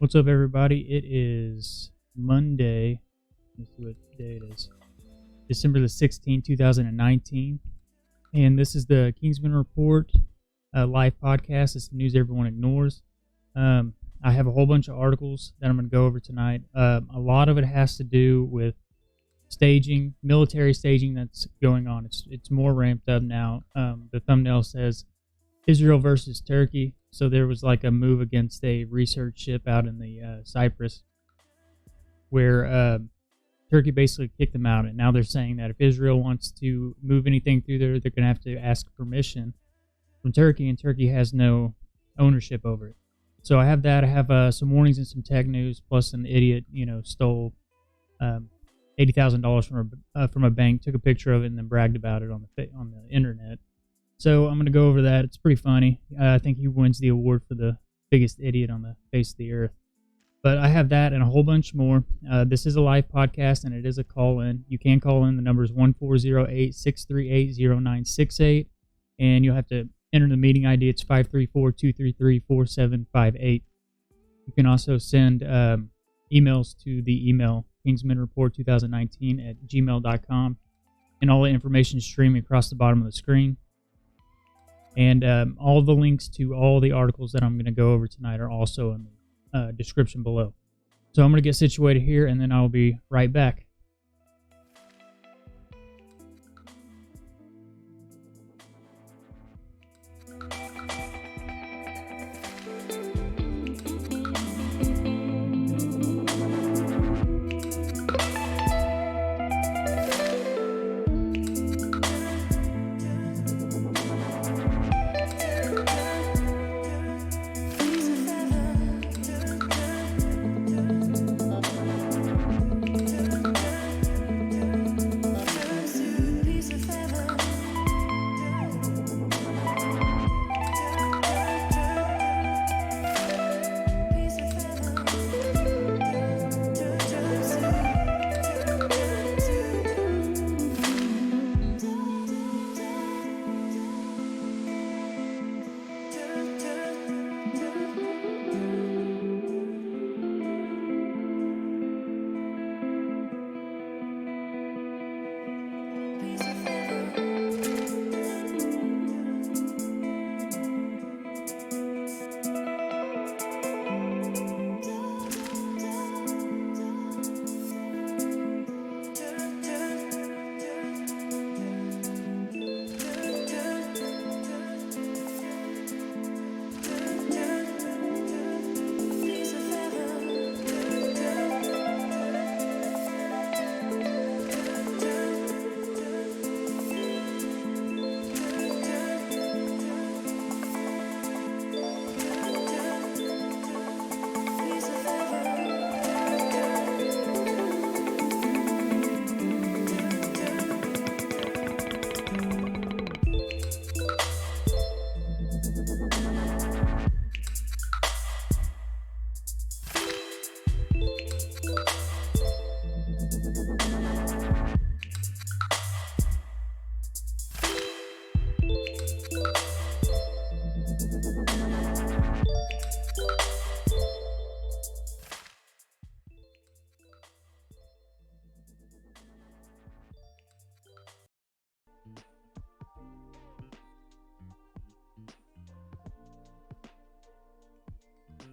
What's up, everybody? It is Monday. Let's see what day it is. December the 16th, 2019. And this is the Kingsman Report live podcast. It's the news everyone ignores. I have a whole bunch of articles that I'm going to go over tonight. A lot of it has to do with staging, military staging that's going on. It's more ramped up now. The thumbnail says Israel versus Turkey. So there was like a move against a research ship out in the Cyprus where Turkey basically kicked them out. And now they're saying that if Israel wants to move anything through there, they're going to have to ask permission from Turkey, and Turkey has no ownership over it. So I have that. I have some warnings and some tech news, plus an idiot, stole $80,000 from a bank, took a picture of it, and then bragged about it on the internet. So I'm going to go over that. It's pretty funny. I think he wins the award for the biggest idiot on the face of the earth. But I have that and a whole bunch more. This is a live podcast, and it is a call-in. You can call in. The number is 1408-638-0968, and you'll have to enter the meeting ID. It's 534-233-4758. You can also send emails to the email kingsmanreport2019@gmail.com, and all the information is streaming across the bottom of the screen. And all the links to all the articles that I'm going to go over tonight are also in the description below. So I'm going to get situated here, and then I'll be right back.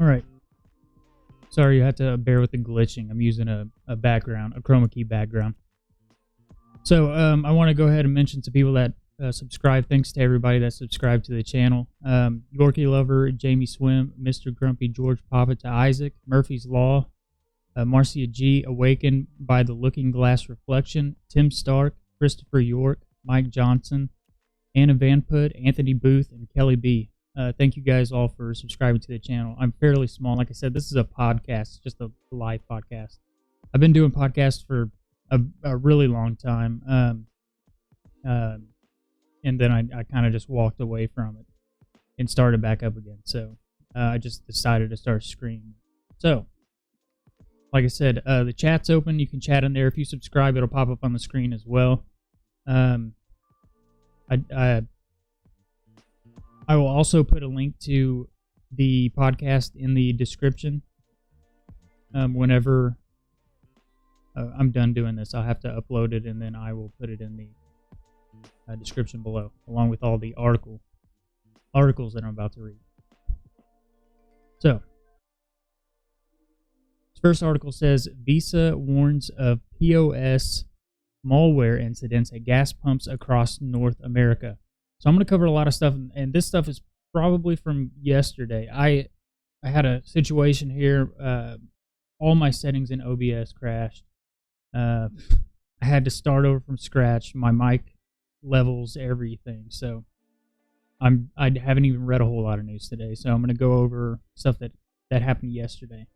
All right. Sorry, you had to bear with the glitching. I'm using a background, a chroma key background. So I want to go ahead and mention to people that subscribe. Thanks to everybody that subscribed to the channel. Yorkie Lover, Jamie Swim, Mr. Grumpy, George Papa to Isaac, Murphy's Law, Marcia G, Awakened by the Looking Glass Reflection, Tim Stark, Christopher York, Mike Johnson, Anna Van Put, Anthony Booth, and Kelly B. Thank you guys all for subscribing to the channel. I'm fairly small. Like I said, this is a podcast, just a live podcast. I've been doing podcasts for a really long time. And then I kind of just walked away from it and started back up again. So I just decided to start streaming. So, like I said, the chat's open. You can chat in there. If you subscribe, it'll pop up on the screen as well. I will also put a link to the podcast in the description. whenever I'm done doing this. I'll have to upload it, and then I will put it in the description below, along with all the articles that I'm about to read. So, this first article says, Visa warns of POS malware incidents at gas pumps across North America. So I'm going to cover a lot of stuff, and this stuff is probably from yesterday. I had a situation here. All my settings in OBS crashed. I had to start over from scratch. My mic levels, everything. So I haven't even read a whole lot of news today. So I'm going to go over stuff that happened yesterday.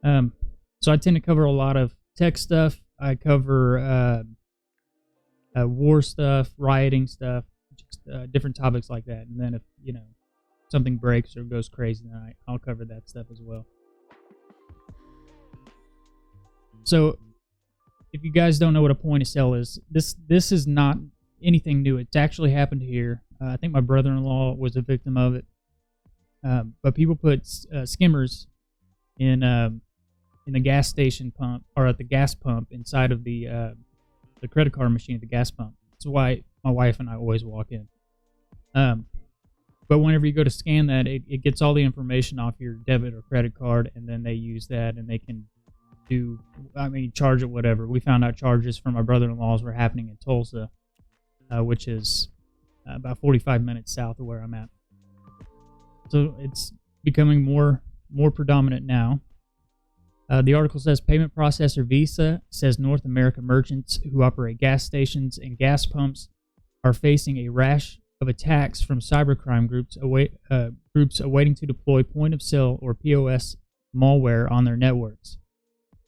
So I tend to cover a lot of tech stuff. I cover war stuff, rioting stuff, just different topics like that. And then if something breaks or goes crazy, then I'll cover that stuff as well. So if you guys don't know what a point of sale is, this is not anything new. It's actually happened here. I think my brother-in-law was a victim of it. But people put skimmers in the gas station pump, or at the gas pump inside of the credit card machine at the gas pump. That's why my wife and I always walk in. But whenever you go to scan that, it gets all the information off your debit or credit card, and then they use that, and they can charge it whatever. We found out charges from my brother-in-law's were happening in Tulsa, which is about 45 minutes south of where I'm at. So it's becoming more predominant now. The article says payment processor Visa says North America merchants who operate gas stations and gas pumps are facing a rash of attacks from cybercrime groups awaiting to deploy point-of-sale or POS malware on their networks.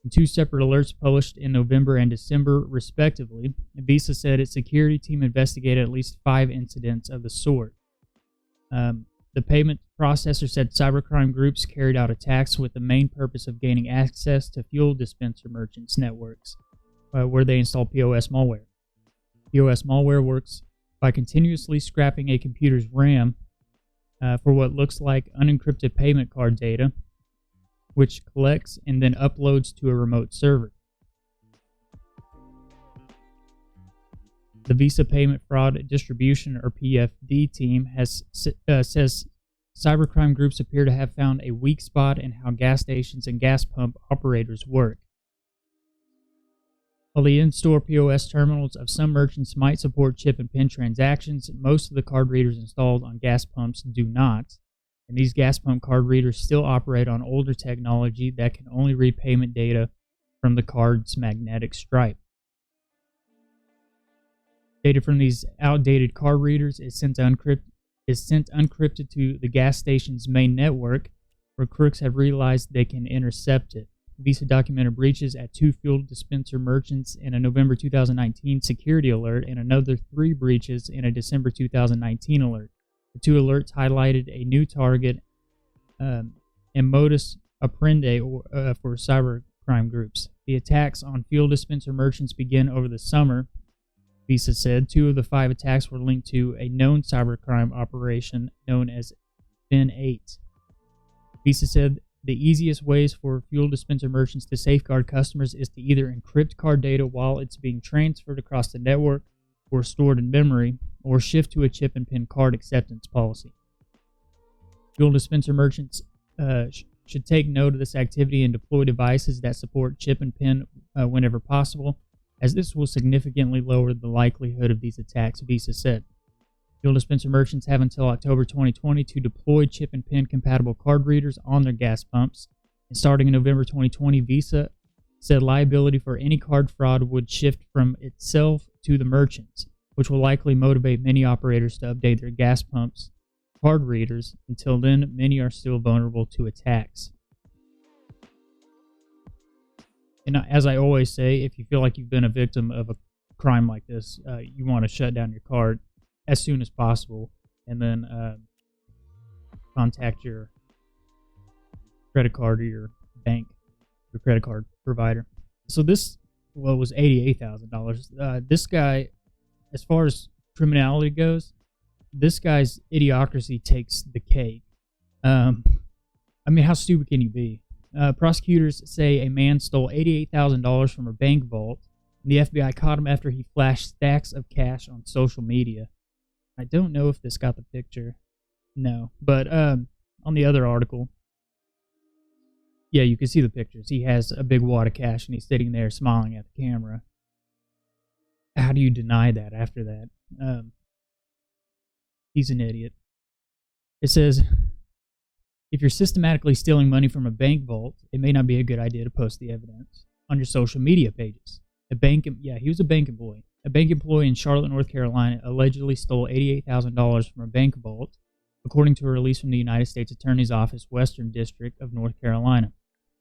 In two separate alerts published in November and December, respectively, Visa said its security team investigated at least 5 incidents of the sort. The payment processor said cybercrime groups carried out attacks with the main purpose of gaining access to fuel dispenser merchants' networks, where they install POS malware. POS malware works by continuously scrapping a computer's RAM for what looks like unencrypted payment card data, which collects and then uploads to a remote server. The Visa Payment Fraud Distribution, or PFD, team says cybercrime groups appear to have found a weak spot in how gas stations and gas pump operators work. While the in-store POS terminals of some merchants might support chip and PIN transactions, most of the card readers installed on gas pumps do not, and these gas pump card readers still operate on older technology that can only read payment data from the card's magnetic stripe. Data from these outdated card readers is sent unencrypted to the gas station's main network, where crooks have realized they can intercept it. Visa documented breaches at 2 fuel dispenser merchants in a November 2019 security alert and another 3 breaches in a December 2019 alert. The 2 alerts highlighted a new target and modus operandi for cybercrime groups. The attacks on fuel dispenser merchants began over the summer, Visa said. 2 of the 5 attacks were linked to a known cybercrime operation known as Fin 8. Visa said the easiest ways for fuel dispenser merchants to safeguard customers is to either encrypt card data while it's being transferred across the network or stored in memory, or shift to a chip and PIN card acceptance policy. Fuel dispenser merchants should take note of this activity and deploy devices that support chip and PIN whenever possible, as this will significantly lower the likelihood of these attacks, Visa said. Fuel dispenser merchants have until October 2020 to deploy chip and PIN compatible card readers on their gas pumps, and starting in November 2020, Visa said liability for any card fraud would shift from itself to the merchants, which will likely motivate many operators to update their gas pumps card readers. Until then, many are still vulnerable to attacks. And as I always say, if you feel like you've been a victim of a crime like this, you want to shut down your card as soon as possible, and then contact your credit card or your bank, your credit card provider. So this was $88,000. This guy, as far as criminality goes, this guy's idiocracy takes the cake. How stupid can you be? Prosecutors say a man stole $88,000 from a bank vault, and the FBI caught him after he flashed stacks of cash on social media. I don't know if this got the picture. No. But on the other article, yeah, you can see the pictures. He has a big wad of cash, and he's sitting there smiling at the camera. How do you deny that after that? He's an idiot. It says, if you're systematically stealing money from a bank vault, it may not be a good idea to post the evidence on your social media pages. He was a bank employee. A bank employee in Charlotte, North Carolina, allegedly stole $88,000 from a bank vault, according to a release from the United States Attorney's Office, Western District of North Carolina.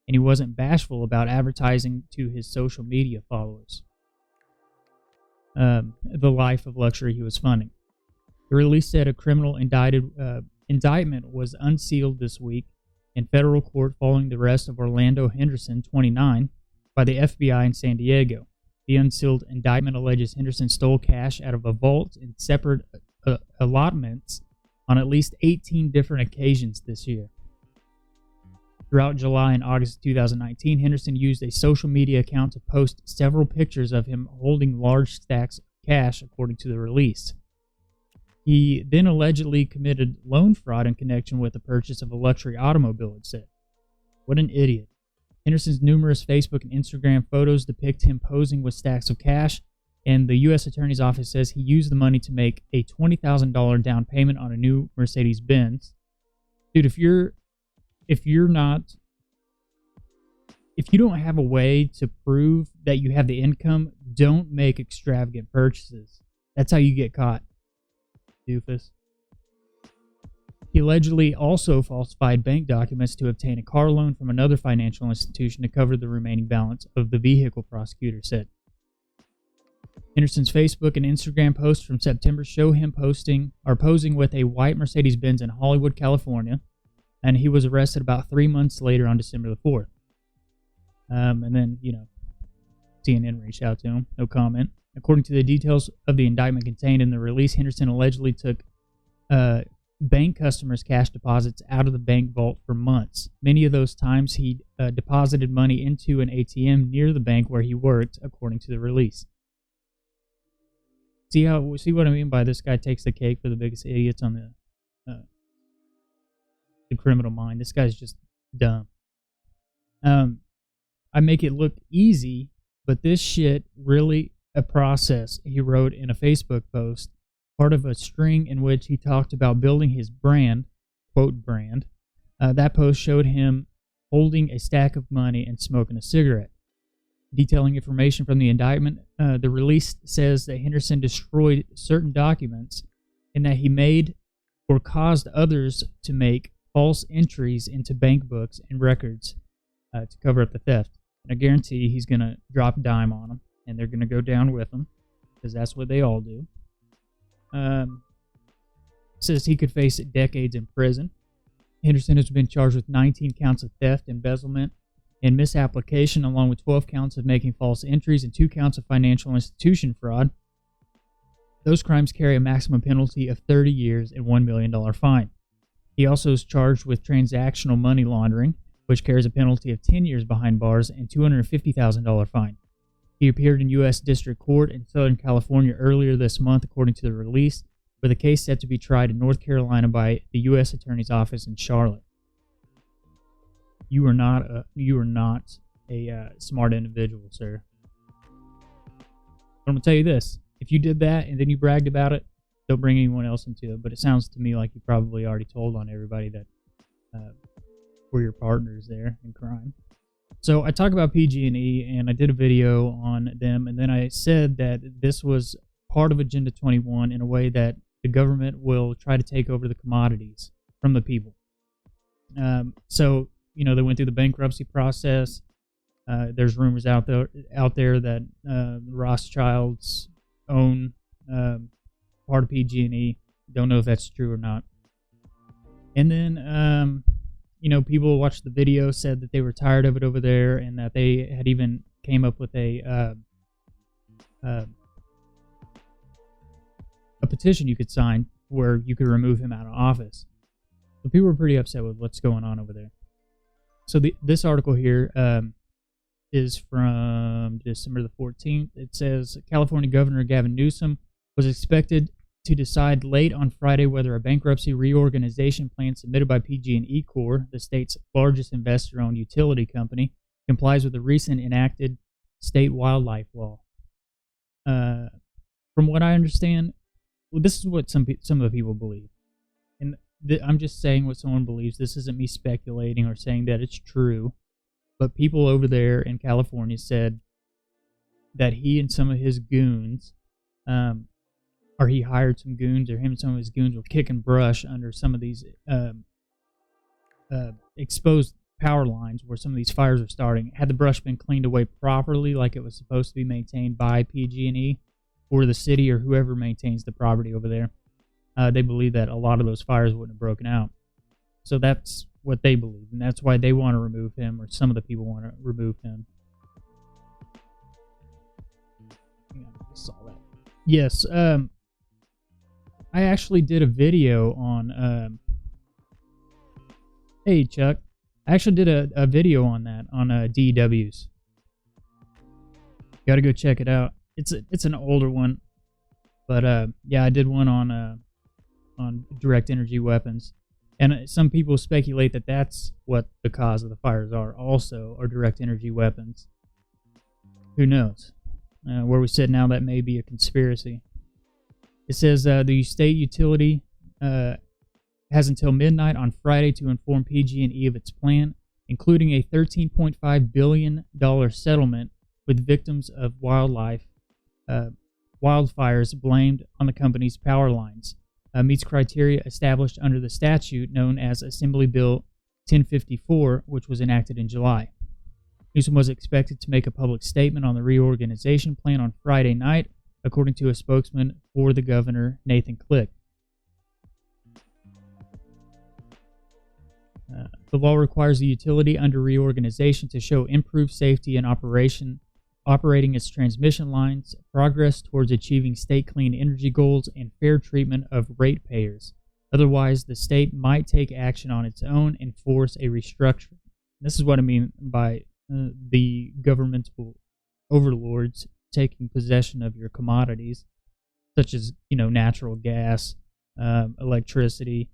And he wasn't bashful about advertising to his social media followers the life of luxury he was funding. The release said a criminal indictment was unsealed this week in federal court following the arrest of Orlando Henderson, 29, by the FBI in San Diego. The unsealed indictment alleges Henderson stole cash out of a vault in separate allotments on at least 18 different occasions this year. Throughout July and August of 2019, Henderson used a social media account to post several pictures of him holding large stacks of cash, according to the release. He then allegedly committed loan fraud in connection with the purchase of a luxury automobile, it said. What an idiot. Henderson's numerous Facebook and Instagram photos depict him posing with stacks of cash, and the U.S. Attorney's Office says he used the money to make a $20,000 down payment on a new Mercedes-Benz. Dude, if you don't have a way to prove that you have the income, don't make extravagant purchases. That's how you get caught, doofus. He allegedly also falsified bank documents to obtain a car loan from another financial institution to cover the remaining balance of the vehicle, prosecutor said. Henderson's Facebook and Instagram posts from September show him posing with a white Mercedes-Benz in Hollywood, California, and he was arrested about 3 months later on December the 4th. And then, CNN reached out to him. No comment. According to the details of the indictment contained in the release, Henderson allegedly took bank customers' cash deposits out of the bank vault for months. Many of those times he deposited money into an ATM near the bank where he worked, according to the release. See what I mean by this guy takes the cake for the biggest idiots on the criminal mind. This guy's just dumb. I make it look easy, but this shit really a process, he wrote in a Facebook post, part of a string in which he talked about building his brand, quote brand. That post showed him holding a stack of money and smoking a cigarette. Detailing information from the indictment, the release says that Henderson destroyed certain documents and that he made or caused others to make false entries into bank books and records to cover up the theft. And I guarantee he's going to drop a dime on them, and they're going to go down with him, because that's what they all do. Says he could face decades in prison. Henderson has been charged with 19 counts of theft, embezzlement, and misapplication, along with 12 counts of making false entries and 2 counts of financial institution fraud. Those crimes carry a maximum penalty of 30 years and $1 million fine. He also is charged with transactional money laundering, which carries a penalty of 10 years behind bars and $250,000 fine. He appeared in U.S. District Court in Southern California earlier this month, according to the release, with a case set to be tried in North Carolina by the U.S. Attorney's Office in Charlotte. You are not a smart individual, sir. But I'm going to tell you this. If you did that and then you bragged about it, don't bring anyone else into it. But it sounds to me like you probably already told on everybody that were your partners there in crime. So I talk about PG&E, and I did a video on them, and then I said that this was part of Agenda 21 in a way that the government will try to take over the commodities from the people. So, they went through the bankruptcy process. There's rumors out there that Rothschilds own part of PG&E. Don't know if that's true or not. And then, people who watched the video said that they were tired of it over there, and that they had even came up with a petition you could sign where you could remove him out of office. So people were pretty upset with what's going on over there. So this article here is from December the 14th. It says California Governor Gavin Newsom was expected to decide late on Friday whether a bankruptcy reorganization plan submitted by PG&E Corp., the state's largest investor-owned utility company, complies with the recent enacted state wildlife law. From what I understand, well, this is what some of the people believe. And I'm just saying what someone believes. This isn't me speculating or saying that it's true. But people over there in California said that he and some of his goons, or he hired some goons, or him and some of his goons were kicking brush under some of these exposed power lines where some of these fires are starting. Had the brush been cleaned away properly, like it was supposed to be maintained by PG&E or the city or whoever maintains the property over there, they believe that a lot of those fires wouldn't have broken out. So that's what they believe, and that's why they want to remove him, or some of the people want to remove him. Yeah, I saw that. Yes, I actually did a video on. Hey, Chuck. I actually did a video on that on DEWs. Got to go check it out. It's an older one, but yeah, I did one on direct energy weapons. And some people speculate that that's what the cause of the fires are direct energy weapons. Who knows? Where we sit now, that may be a conspiracy. It says the state utility has until midnight on Friday to inform PG&E of its plan, including a $13.5 billion settlement with victims of wildfires blamed on the company's power lines. Meets criteria established under the statute known as Assembly Bill 1054, which was enacted in July. Newsom was expected to make a public statement on the reorganization plan on Friday night, according to a spokesman for the governor, Nathan Click. The law requires the utility under reorganization to show improved safety and operating its transmission lines, progress towards achieving state clean energy goals, and fair treatment of ratepayers. Otherwise, the state might take action on its own and force a restructuring. This is what I mean by the governmental overlords taking possession of your commodities, such as, natural gas, electricity.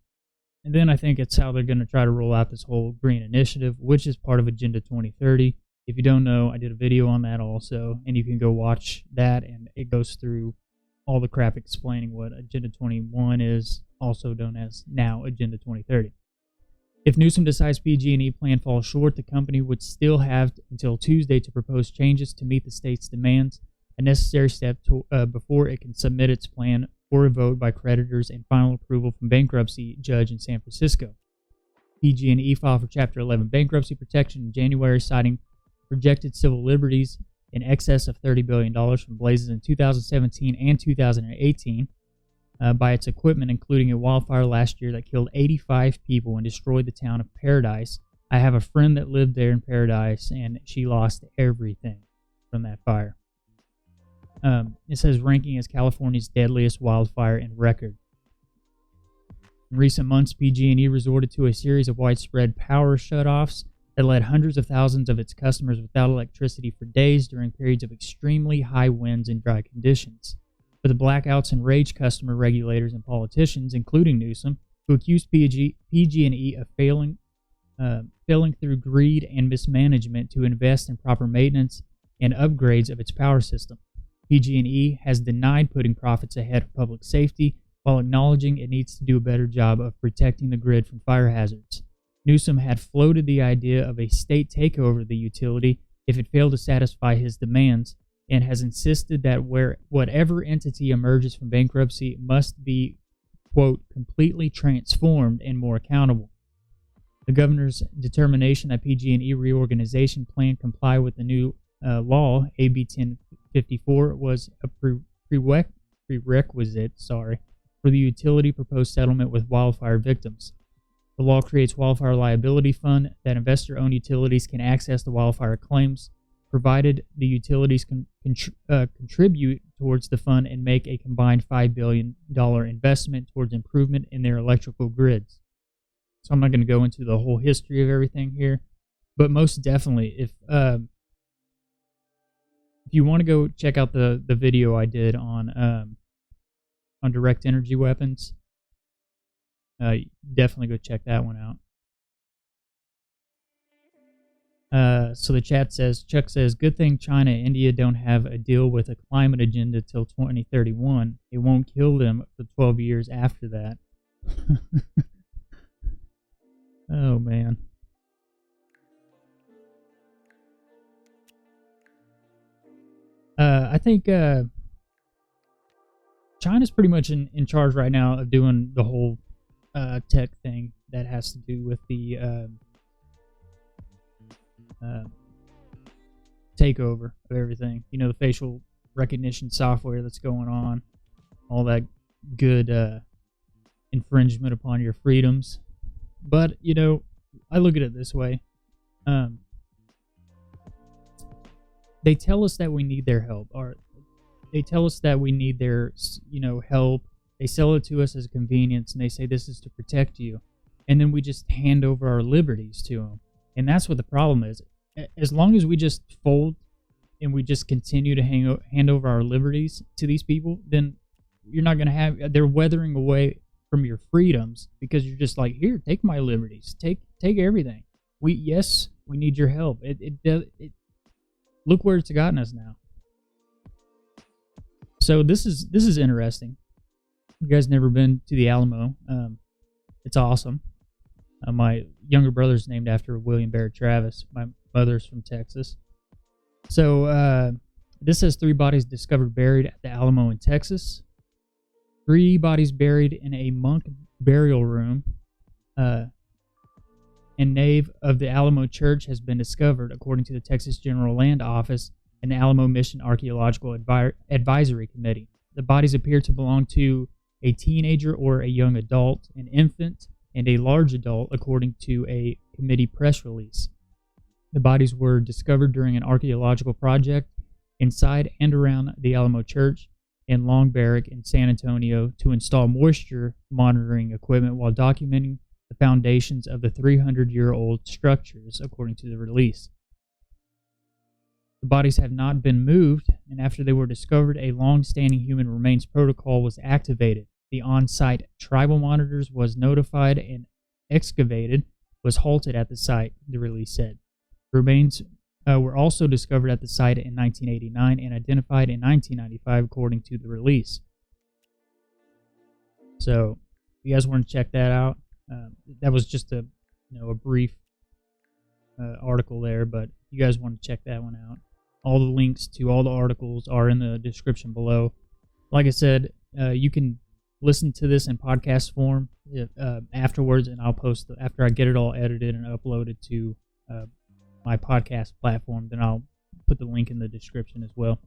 And then I think it's how they're going to try to roll out this whole green initiative, which is part of Agenda 2030. If you don't know, I did a video on that also, and you can go watch that, and it goes through all the crap explaining what Agenda 21 is, also known as now Agenda 2030. If Newsom decides PG&E plan falls short, the company would still have until Tuesday to propose changes to meet the state's demands, a necessary step before it can submit its plan for a vote by creditors and final approval from bankruptcy judge in San Francisco. PG&E filed for Chapter 11 bankruptcy protection in January, citing projected civil liberties in excess of $30 billion from blazes in 2017 and 2018 by its equipment, including a wildfire last year that killed 85 people and destroyed the town of Paradise. I have a friend that lived there in Paradise, and she lost everything from that fire. It says ranking as California's deadliest wildfire in record. In recent months, PG&E resorted to a series of widespread power shutoffs that led hundreds of thousands of its customers without electricity for days during periods of extremely high winds and dry conditions. But the blackouts enraged customer regulators and politicians, including Newsom, who accused PG&E of failing through greed and mismanagement to invest in proper maintenance and upgrades of its power system. PG&E has denied putting profits ahead of public safety, while acknowledging it needs to do a better job of protecting the grid from fire hazards. Newsom had floated the idea of a state takeover of the utility if it failed to satisfy his demands, and has insisted that whatever entity emerges from bankruptcy must be, quote, completely transformed and more accountable. The governor's determination that PG&E reorganization plan comply with the new law, AB 1054, was a prerequisite for the utility proposed settlement with wildfire victims. The law creates wildfire liability fund that investor-owned utilities can access the wildfire claims, provided the utilities contribute towards the fund and make a combined $5 billion investment towards improvement in their electrical grids. So I'm not going to go into the whole history of everything here, But most definitely, if you want to go check out the video I did on direct energy weapons, definitely go check that one out. So the chat says, Chuck says, good thing China and India don't have a deal with a climate agenda till 2031. It won't kill them for 12 years after that. Oh, man. I think China's pretty much in charge right now of doing the whole tech thing that has to do with the takeover of everything. You know, the facial recognition software that's going on, all that good infringement upon your freedoms. But, you know, I look at it this way. They tell us that we need their help, or they tell us that we need their, you know, help. They sell it to us as a convenience, and they say this is to protect you. And then we just hand over our liberties to them. And that's what the problem is. As long as we just fold and we just continue to hand over our liberties to these people, then you're not going to have, they're weathering away from your freedoms because you're just like, here, take my liberties, take everything. We need your help. Look where it's gotten us now. So this is interesting. You guys never been to the Alamo? It's awesome. My younger brother's named after William Barrett Travis. My mother's from Texas. So this says 3 bodies discovered buried at the Alamo in Texas. 3 bodies buried in a monk burial room and nave of the Alamo Church has been discovered, according to the Texas General Land Office and the Alamo Mission Archaeological Advisory Committee. The bodies appear to belong to a teenager or a young adult, an infant, and a large adult, according to a committee press release. The bodies were discovered during an archaeological project inside and around the Alamo Church in Long Barrack in San Antonio to install moisture monitoring equipment while documenting the foundations of the 300-year-old structures, according to the release. The bodies have not been moved, and after they were discovered, a long-standing human remains protocol was activated. The on-site tribal monitors was notified and excavated was halted at the site, the release said. The remains were also discovered at the site in 1989 and identified in 1995, according to the release. So, if you guys want to check that out, that was just a brief article there, but if you guys want to check that one out, all the links to all the articles are in the description below. Like I said, you can listen to this in podcast form afterwards, and I'll post after I get it all edited and uploaded to my podcast platform. Then I'll put the link in the description as well.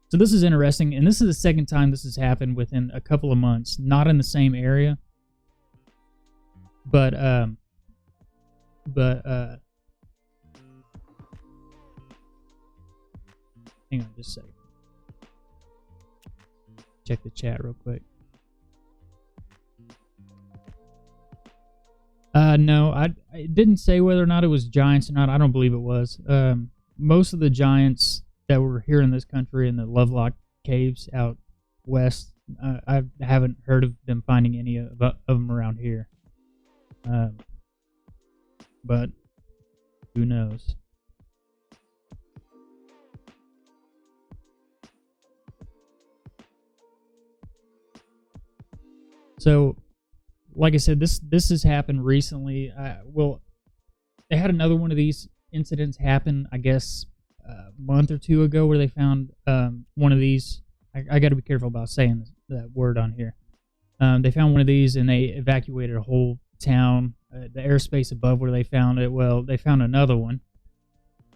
So this is interesting, and this is the second time this has happened within a couple of months. Not in the same area, but hang on just a second. Check the chat real quick. No, it didn't say whether or not it was giants or not. I don't believe it was. Most of the giants that were here in this country in the Lovelock Caves out west, I haven't heard of them finding any of them around here. But who knows? So, like I said, this has happened recently. They had another one of these incidents happen, I guess, a month or two ago, where they found one of these. I got to be careful about saying that word on here. They found one of these, and they evacuated a whole town. The airspace above where they found it, well, they found another one.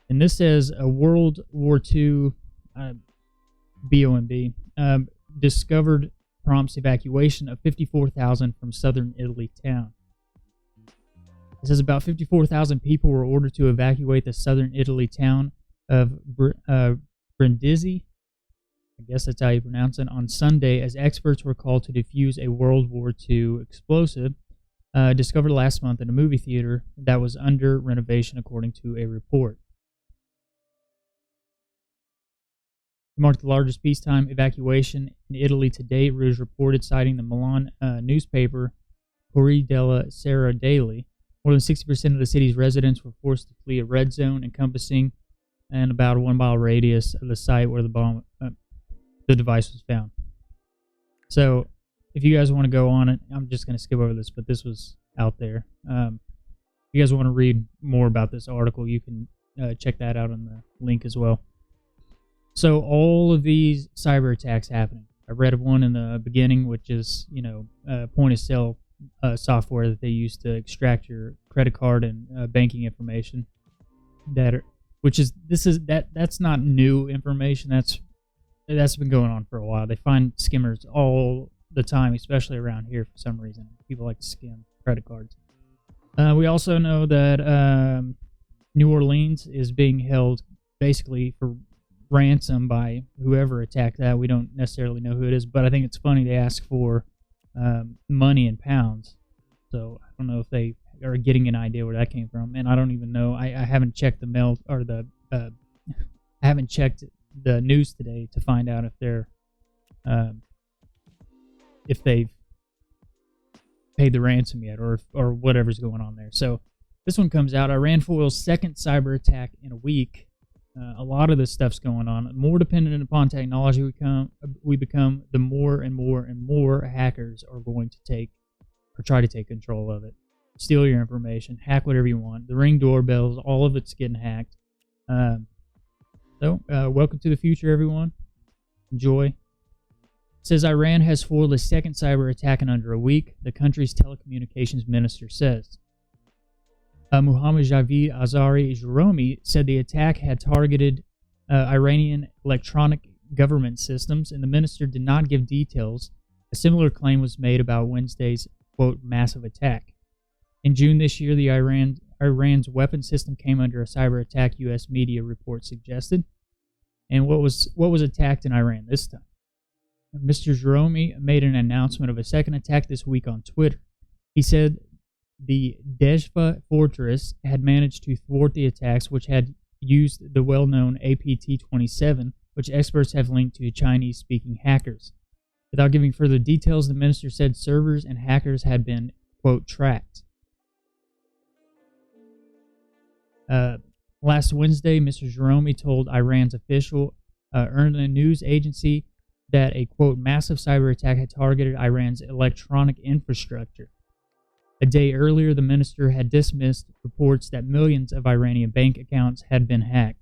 And this says a World War II BOMB discovered prompts evacuation of 54,000 from southern Italy town. It says about 54,000 people were ordered to evacuate the southern Italy town of Brindisi, I guess that's how you pronounce it, on Sunday as experts were called to defuse a World War II explosive discovered last month in a movie theater that was under renovation, according to a report. It marked the largest peacetime evacuation in Italy to date, Reuters reported, citing the Milan newspaper Corriere della Sera daily. More than 60% of the city's residents were forced to flee a red zone encompassing and about a 1 mile radius of the site where the device was found. So, if you guys want to go on it, I'm just going to skip over this, but this was out there. If you guys want to read more about this article, you can check that out on the link as well. So, all of these cyber attacks happening. I read of one in the beginning, which is, point of sale software that they use to extract your credit card and banking information. That's not new information. That's been going on for a while. They find skimmers all the time, especially around here for some reason. People like to skim credit cards. We also know that New Orleans is being held basically for ransom by whoever attacked that. We don't necessarily know who it is, but I think it's funny they ask for money in pounds. So I don't know if they are getting an idea where that came from, and I don't even know. I haven't checked the mail or I haven't checked the news today to find out if they've paid the ransom yet, or whatever's going on there. So this one comes out. Iran foils second cyber attack in a week. A lot of this stuff's going on. The more dependent upon technology we become, the more and more and more hackers are going to try to take control of it. Steal your information, hack whatever you want. The Ring doorbells, all of it's getting hacked. So, welcome to the future, everyone. Enjoy. It says Iran has foiled a second cyber attack in under a week, the country's telecommunications minister says. Muhammad Javid Azari Jahromi said the attack had targeted Iranian electronic government systems, and the minister did not give details. A similar claim was made about Wednesday's, quote, massive attack. In June this year, Iran's weapon system came under a cyber attack, U.S. media reports suggested. And what was attacked in Iran this time? Mr. Jahromi made an announcement of a second attack this week on Twitter. He said the Dejfa fortress had managed to thwart the attacks, which had used the well-known APT-27, which experts have linked to Chinese-speaking hackers. Without giving further details, the minister said servers and hackers had been, quote, tracked. Last Wednesday, Mr. Jahromi told Iran's official IRNA news agency that a, quote, massive cyber attack had targeted Iran's electronic infrastructure. A day earlier, the minister had dismissed reports that millions of Iranian bank accounts had been hacked.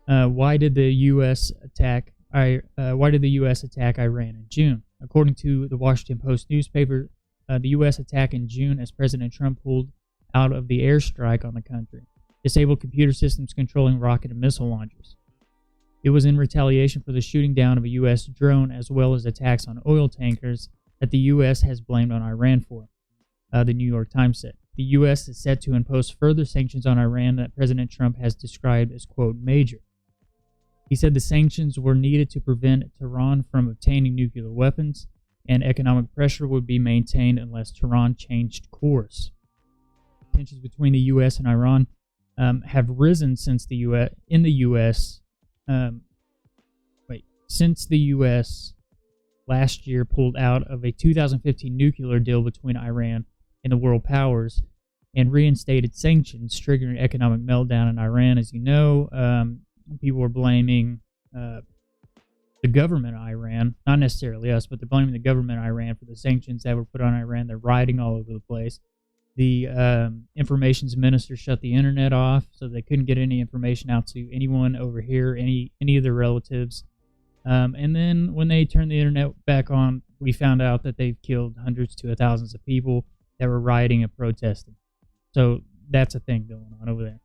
Why did the U.S. attack Iran in June? According to the Washington Post newspaper, the U.S. attack in June as President Trump pulled out of the airstrike on the country, disabled computer systems controlling rocket and missile launchers. It was in retaliation for the shooting down of a U.S. drone as well as attacks on oil tankers that the U.S. has blamed on Iran for, the New York Times said. The U.S. is set to impose further sanctions on Iran that President Trump has described as, quote, major. He said the sanctions were needed to prevent Tehran from obtaining nuclear weapons, and economic pressure would be maintained unless Tehran changed course. Tensions between the U.S. and Iran have risen since the U.S. last year pulled out of a 2015 nuclear deal between Iran and the world powers and reinstated sanctions, triggering an economic meltdown in Iran. As you know, people are blaming the government of Iran, not necessarily us, but they're blaming the government of Iran for the sanctions that were put on Iran. They're rioting all over the place. The information's minister shut the internet off, so they couldn't get any information out to anyone over here, any of their relatives. And then when they turned the internet back on, we found out that they've killed hundreds to thousands of people that were rioting and protesting. So that's a thing going on over there,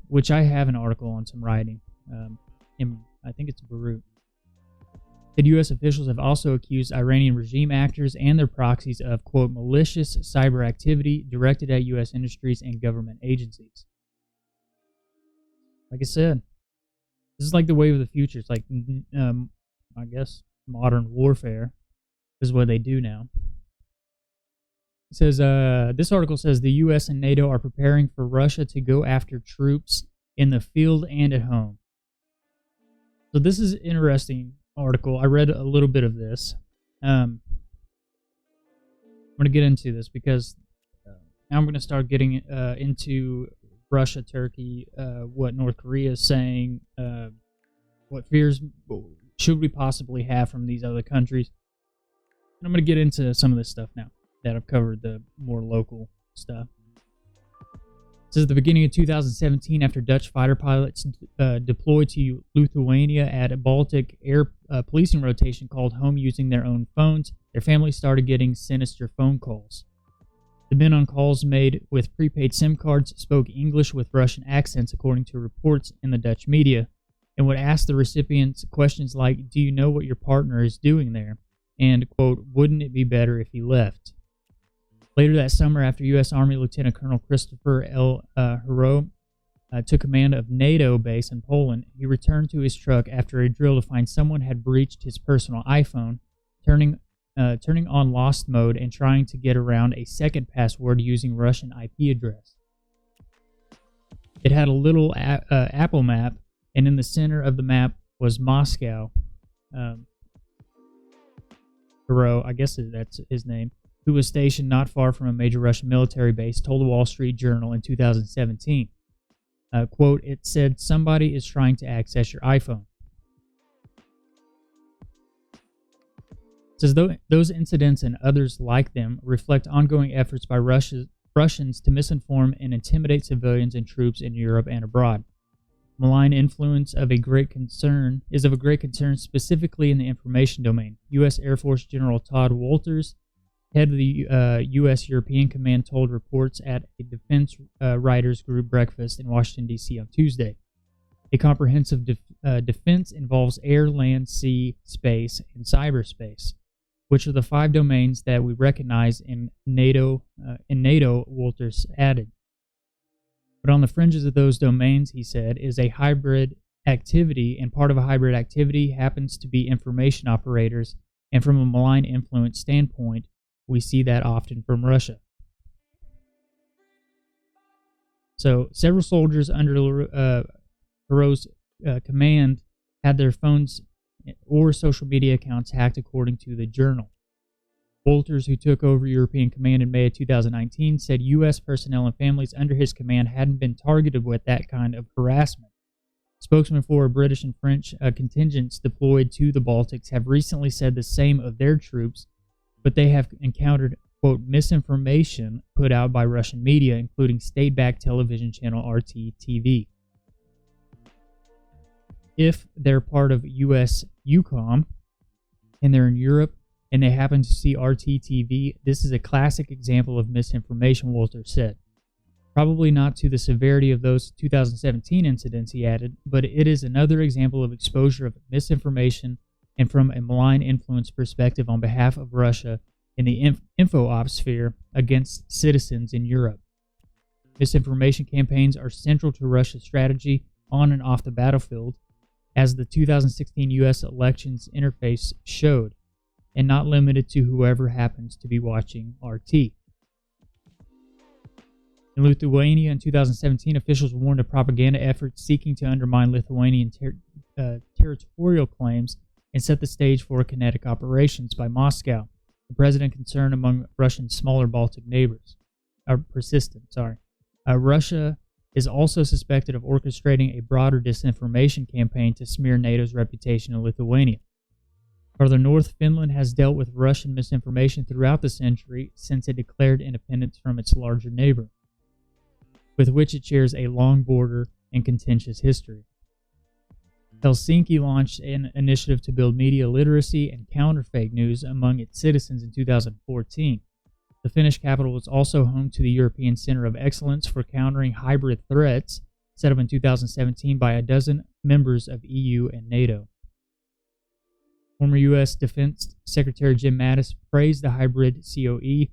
which I have an article on some rioting in, I think it's Beirut. The U.S. officials have also accused Iranian regime actors and their proxies of, quote, malicious cyber activity directed at U.S. industries and government agencies. Like I said, this is like the wave of the future. It's like, I guess, modern warfare is what they do now. It says, this article says the US and NATO are preparing for Russia to go after troops in the field and at home. So this is an interesting article. I read a little bit of this. I'm going to get into this because now I'm going to start getting into Russia, Turkey, what North Korea is saying, what fears should we possibly have from these other countries. And I'm going to get into some of this stuff now that I've covered, the more local stuff. It says at the beginning of 2017, after Dutch fighter pilots deployed to Lithuania at a Baltic air policing rotation called home using their own phones, their families started getting sinister phone calls. The men on calls made with prepaid SIM cards spoke English with Russian accents, according to reports in the Dutch media, and would ask the recipients questions like, "Do you know what your partner is doing there?" and, quote, "Wouldn't it be better if he left?" Later that summer, after U.S. Army Lieutenant Colonel Christopher L. Hero took command of NATO base in Poland, he returned to his truck after a drill to find someone had breached his personal iPhone, turning on lost mode and trying to get around a second password using Russian IP address. It had a little Apple map, and in the center of the map was Moscow. Hero, I guess that's his name, who was stationed not far from a major Russian military base, told the Wall Street Journal in 2017. Quote, "It said somebody is trying to access your iPhone." It says those incidents and others like them reflect ongoing efforts by Russians to misinform and intimidate civilians and troops in Europe and abroad. Malign influence is of a great concern specifically in the information domain. U.S. Air Force General Todd Walters, head of the U.S. European Command, told reports at a defense writers group breakfast in Washington, D.C. on Tuesday. A comprehensive defense involves air, land, sea, space, and cyberspace, which are the 5 domains that we recognize in NATO, Walters added. But on the fringes of those domains, he said, is a hybrid activity, and part of a hybrid activity happens to be information operators, and from a malign influence standpoint, we see that often from Russia. So, several soldiers under Hero's command had their phones or social media accounts hacked, according to the Journal. Walters, who took over European Command in May of 2019, said U.S. personnel and families under his command hadn't been targeted with that kind of harassment. Spokesmen for British and French contingents deployed to the Baltics have recently said the same of their troops, but they have encountered, quote, misinformation put out by Russian media, including state-backed television channel RT-TV. If they're part of U.S. EUCOM and they're in Europe and they happen to see RT-TV, this is a classic example of misinformation, Walter said. Probably not to the severity of those 2017 incidents, he added, but it is another example of exposure of misinformation and from a malign influence perspective on behalf of Russia in the info-ops sphere against citizens in Europe. Misinformation campaigns are central to Russia's strategy on and off the battlefield, as the 2016 U.S. elections interface showed, and not limited to whoever happens to be watching RT. In Lithuania in 2017, officials warned of propaganda efforts seeking to undermine Lithuanian territorial claims and set the stage for kinetic operations by Moscow. The president concern among Russia's smaller Baltic neighbors Russia is also suspected of orchestrating a broader disinformation campaign to smear NATO's reputation in Lithuania. Further north, Finland has dealt with Russian misinformation throughout the century since it declared independence from its larger neighbor, with which it shares a long border and contentious history. Helsinki launched an initiative to build media literacy and counter fake news among its citizens in 2014. The Finnish capital was also home to the European Center of Excellence for Countering Hybrid Threats, set up in 2017 by a dozen members of EU and NATO. Former U.S. Defense Secretary Jim Mattis praised the hybrid COE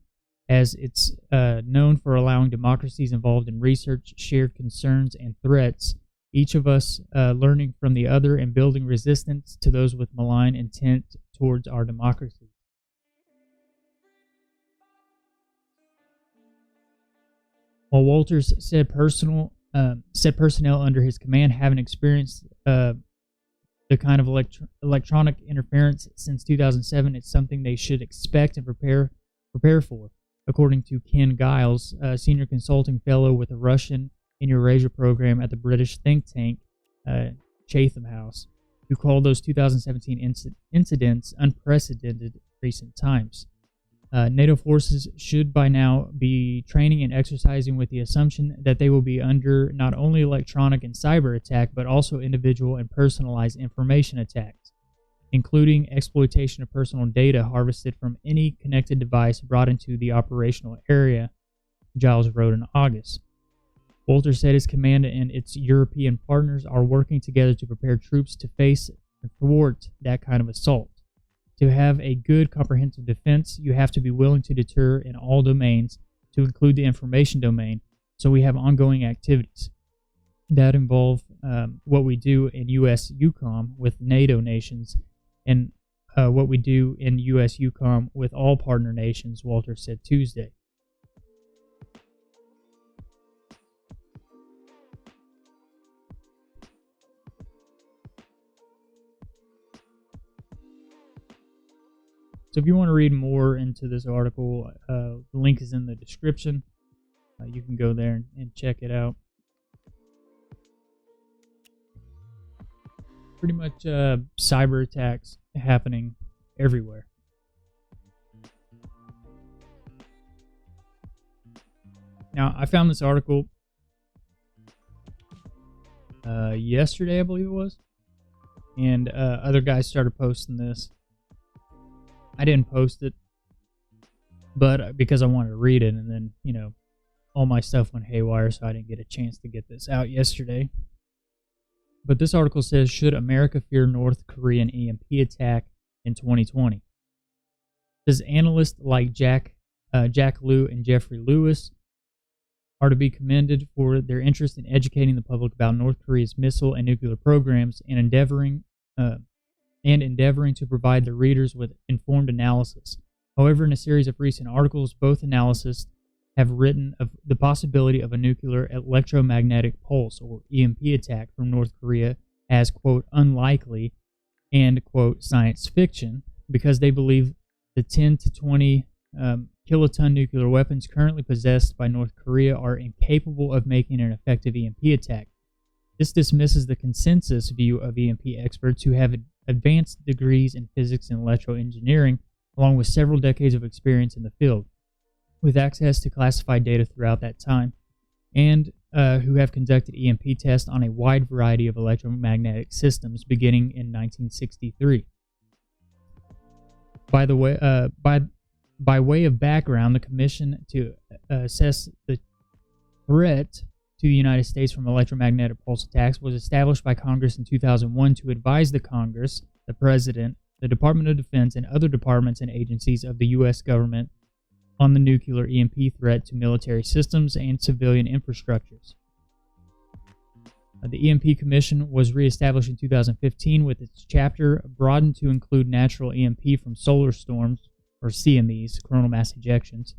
as it's known for allowing democracies involved in research, shared concerns, and threats, each of us learning from the other and building resistance to those with malign intent towards our democracy. While Walters said personnel under his command haven't experienced the kind of electronic interference since 2007, it's something they should expect and prepare for, according to Ken Giles, a senior consulting fellow with the Russian in Eurasia program at the British think tank Chatham House, who called those 2017 incidents unprecedented recent times. NATO forces should by now be training and exercising with the assumption that they will be under not only electronic and cyber attack, but also individual and personalized information attacks, including exploitation of personal data harvested from any connected device brought into the operational area, Giles wrote in August. Walter said his command and its European partners are working together to prepare troops to face and thwart that kind of assault. To have a good comprehensive defense, you have to be willing to deter in all domains, to include the information domain, so we have ongoing activities that involve what we do in US EUCOM with NATO nations and what we do in US EUCOM with all partner nations, Walter said Tuesday. So if you want to read more into this article, the link is in the description. You can go there and check it out. Pretty much cyber attacks happening everywhere. Now, I found this article yesterday, I believe it was, and other guys started posting this. I didn't post it, but because I wanted to read it, and then, all my stuff went haywire, so I didn't get a chance to get this out yesterday. But this article says, should America fear North Korean EMP attack in 2020? It says analysts like Jack Liu and Jeffrey Lewis are to be commended for their interest in educating the public about North Korea's missile and nuclear programs and endeavoring to provide the readers with informed analysis. However, in a series of recent articles, both analysts have written of the possibility of a nuclear electromagnetic pulse, or EMP attack from North Korea as, quote, unlikely and, quote, science fiction, because they believe the 10 to 20 kiloton nuclear weapons currently possessed by North Korea are incapable of making an effective EMP attack. This dismisses the consensus view of EMP experts who have advanced degrees in physics and electroengineering, along with several decades of experience in the field, with access to classified data throughout that time, and who have conducted EMP tests on a wide variety of electromagnetic systems beginning in 1963. By way of background, the Commission to assess the threat to the United States from electromagnetic pulse attacks was established by Congress in 2001 to advise the Congress, the President, the Department of Defense, and other departments and agencies of the U.S. government on the nuclear EMP threat to military systems and civilian infrastructures. The EMP Commission was reestablished in 2015 with its chapter broadened to include natural EMP from solar storms, or CMEs, coronal mass ejections,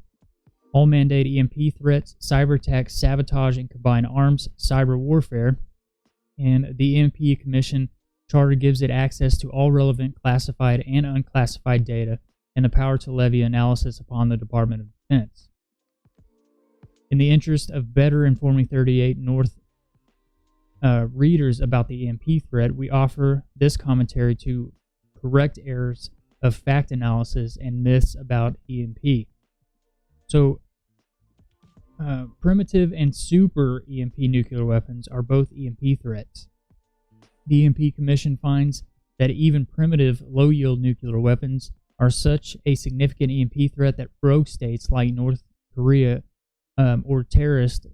all mandate EMP threats, cyber attacks, sabotage, and combined arms cyber warfare, and the EMP Commission Charter gives it access to all relevant classified and unclassified data and the power to levy analysis upon the Department of Defense. In the interest of better informing 38 North readers about the EMP threat, we offer this commentary to correct errors of fact analysis and myths about EMP. So, primitive and super EMP nuclear weapons are both EMP threats. The EMP Commission finds that even primitive, low-yield nuclear weapons are such a significant EMP threat that rogue states like North Korea or terrorists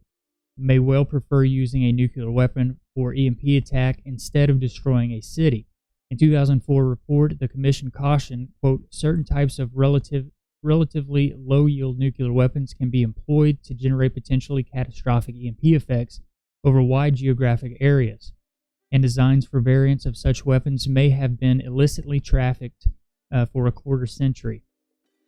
may well prefer using a nuclear weapon for EMP attack instead of destroying a city. In 2004 report, the Commission cautioned, quote, certain types of relatively low-yield nuclear weapons can be employed to generate potentially catastrophic EMP effects over wide geographic areas, and designs for variants of such weapons may have been illicitly trafficked for a quarter century.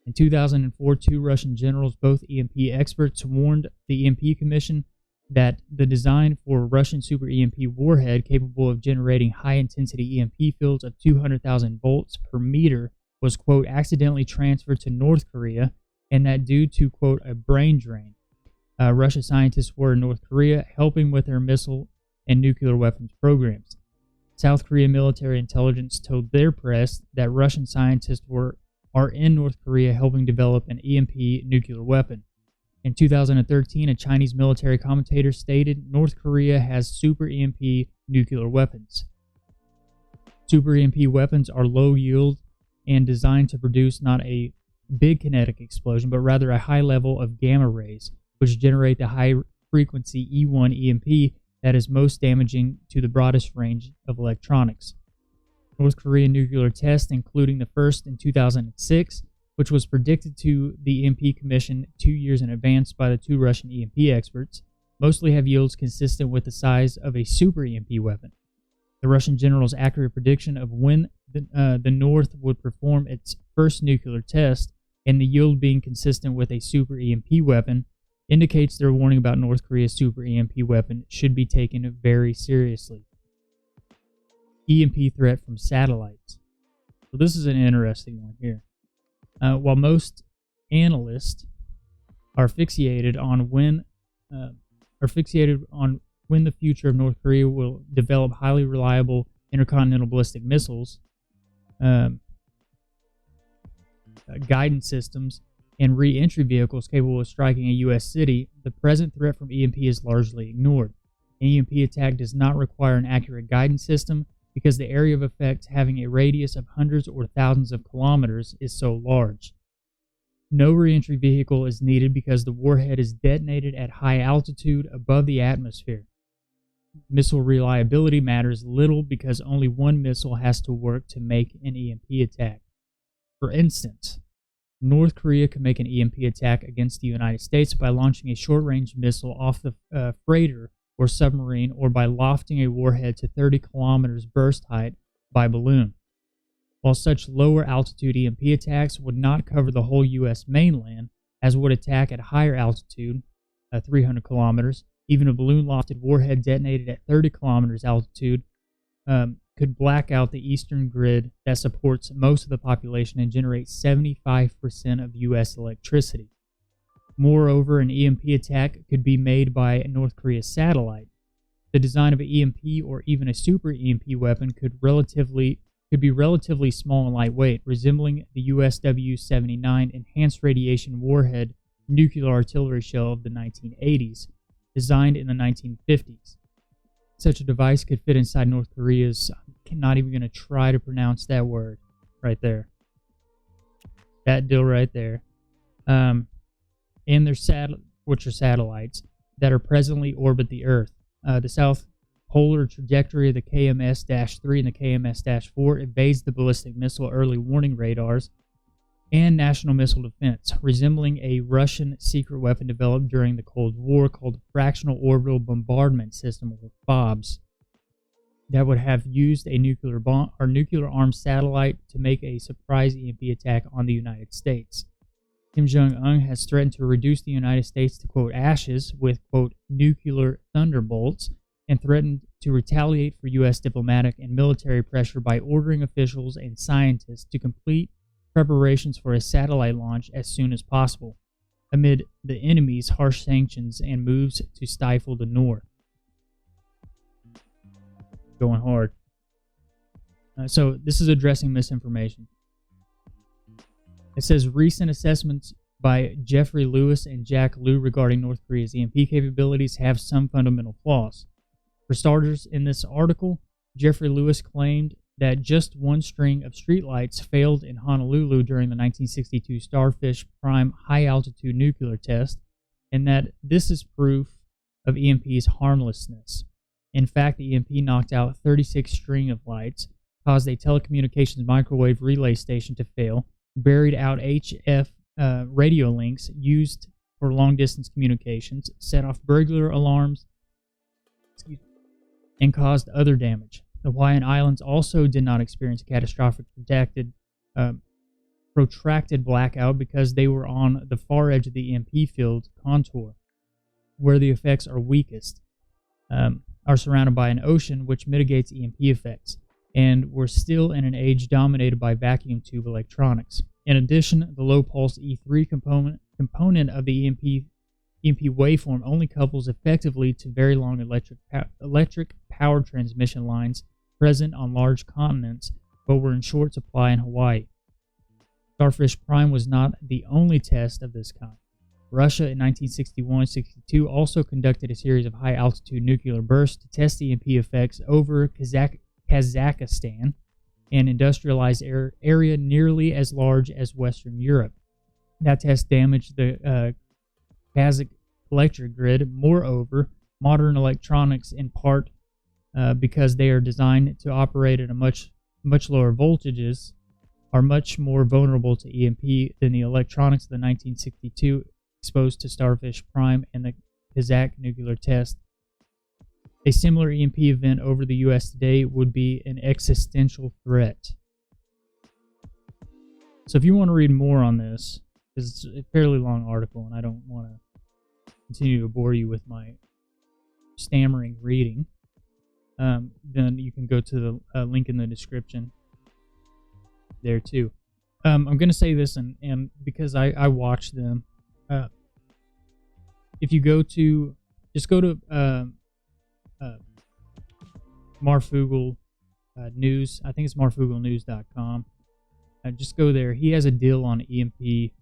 In 2004, two Russian generals, both EMP experts, warned the EMP Commission that the design for a Russian super EMP warhead capable of generating high-intensity EMP fields of 200,000 volts per meter was, quote, accidentally transferred to North Korea, and that due to, quote, a brain drain, Russia scientists were in North Korea helping with their missile and nuclear weapons programs. South Korean military intelligence told their press that Russian scientists are in North Korea helping develop an EMP nuclear weapon. In 2013, a Chinese military commentator stated North Korea has super EMP nuclear weapons. Super EMP weapons are low yield and designed to produce not a big kinetic explosion, but rather a high level of gamma rays, which generate the high frequency E1 EMP that is most damaging to the broadest range of electronics. North Korean nuclear tests, including the first in 2006, which was predicted to the EMP Commission 2 years in advance by the two Russian EMP experts, mostly have yields consistent with the size of a super EMP weapon. The Russian general's accurate prediction of when the North would perform its first nuclear test and the yield being consistent with a super EMP weapon indicates their warning about North Korea's super EMP weapon should be taken very seriously. EMP threat from satellites. So this is an interesting one here. While most analysts are fixated on when the future of North Korea will develop highly reliable intercontinental ballistic missiles, guidance systems, and re-entry vehicles capable of striking a U.S. city, the present threat from EMP is largely ignored. An EMP attack does not require an accurate guidance system because the area of effect, having a radius of hundreds or thousands of kilometers, is so large. No re-entry vehicle is needed because the warhead is detonated at high altitude above the atmosphere. Missile reliability matters little because only one missile has to work to make an EMP attack. For instance, North Korea can make an EMP attack against the United States by launching a short-range missile off the freighter or submarine, or by lofting a warhead to 30 kilometers burst height by balloon. While such lower altitude EMP attacks would not cover the whole U.S. mainland, as would attack at higher altitude, 300 kilometers, even a balloon-lofted warhead detonated at 30 kilometers altitude could black out the eastern grid that supports most of the population and generate 75% of U.S. electricity. Moreover, an EMP attack could be made by North Korea's satellite. The design of an EMP or even a super EMP weapon could be relatively small and lightweight, resembling the USW-79 Enhanced Radiation Warhead nuclear artillery shell of the 1980s, designed in the 1950s. Such a device could fit inside North Korea's, I'm not even going to try to pronounce that word right there. That deal right there. And their which are satellites that are presently orbit the Earth. The south polar trajectory of the KMS-3 and the KMS-4 evades the ballistic missile early warning radars and national missile defense, resembling a Russian secret weapon developed during the Cold War called the Fractional Orbital Bombardment System, or FOBS, that would have used a nuclear-armed satellite to make a surprise EMP attack on the United States. Kim Jong-un has threatened to reduce the United States to, quote, ashes with, quote, nuclear thunderbolts, and threatened to retaliate for U.S. diplomatic and military pressure by ordering officials and scientists to complete preparations for a satellite launch as soon as possible, amid the enemy's harsh sanctions and moves to stifle the North. Going hard. So this is addressing misinformation. It says recent assessments by Jeffrey Lewis and Jack Liu regarding North Korea's EMP capabilities have some fundamental flaws. For starters, in this article, Jeffrey Lewis claimed that just one string of streetlights failed in Honolulu during the 1962 Starfish Prime high-altitude nuclear test, and that this is proof of EMP's harmlessness. In fact, the EMP knocked out 36 string of lights, caused a telecommunications microwave relay station to fail, buried out HF radio links used for long-distance communications, set off burglar alarms, and caused other damage. The Hawaiian Islands also did not experience a catastrophic protracted blackout because they were on the far edge of the EMP field contour, where the effects are weakest, are surrounded by an ocean which mitigates EMP effects, and we're still in an age dominated by vacuum tube electronics. In addition, the low-pulse E3 component of the EMP waveform only couples effectively to very long electric power transmission lines present on large continents, but were in short supply in Hawaii. Starfish Prime was not the only test of this kind. Russia in 1961-62 also conducted a series of high-altitude nuclear bursts to test EMP effects over Kazakhstan, an industrialized area nearly as large as Western Europe. That test damaged the Kazakh electric grid. Moreover, modern electronics, in part because they are designed to operate at a much lower voltages, are much more vulnerable to EMP than the electronics of the 1962 exposed to Starfish Prime and the Kazakh nuclear test. A similar EMP event over the U.S. today would be an existential threat. So if you want to read more on this, because it's a fairly long article and I don't want to continue to bore you with my stammering reading, then you can go to the link in the description there too. I'm going to say this, and because I watch them, if you just go to Marfugel News, I think it's marfugelnews.com. Just go there. He has a deal on EMP.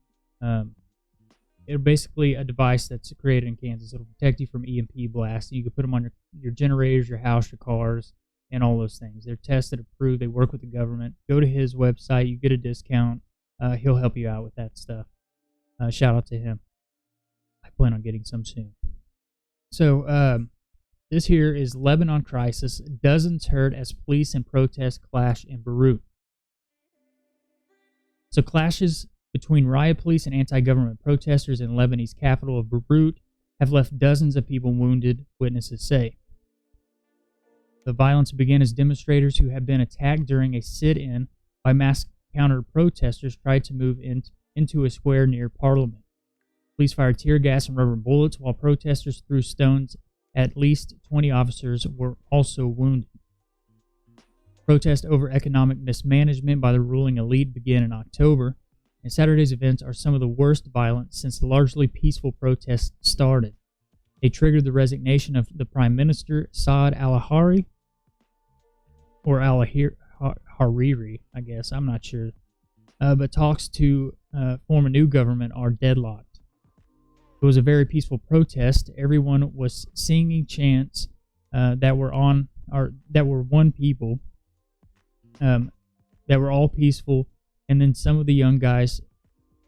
It's basically a device that's created in Kansas. It'll protect you from EMP blasts. You can put them on your generators, your house, your cars, and all those things. They're tested, approved. They work with the government. Go to his website. You get a discount. He'll help you out with that stuff. Shout out to him. I plan on getting some soon. So this here is Lebanon crisis. Dozens hurt as police and protests clash in Beirut. So clashes between riot police and anti-government protesters in Lebanese capital of Beirut have left dozens of people wounded, witnesses say. The violence began as demonstrators who had been attacked during a sit-in by masked counter-protesters tried to move into a square near Parliament. Police fired tear gas and rubber bullets while protesters threw stones. At least 20 officers were also wounded. Protests over economic mismanagement by the ruling elite began in October, and Saturday's events are some of the worst violence since the largely peaceful protests started. They triggered the resignation of the Prime Minister, Saad al-Hariri, or al-Hariri, I guess, I'm not sure. But talks to form a new government are deadlocked. It was a very peaceful protest. Everyone was singing chants that were one people, that were all peaceful, and then some of the young guys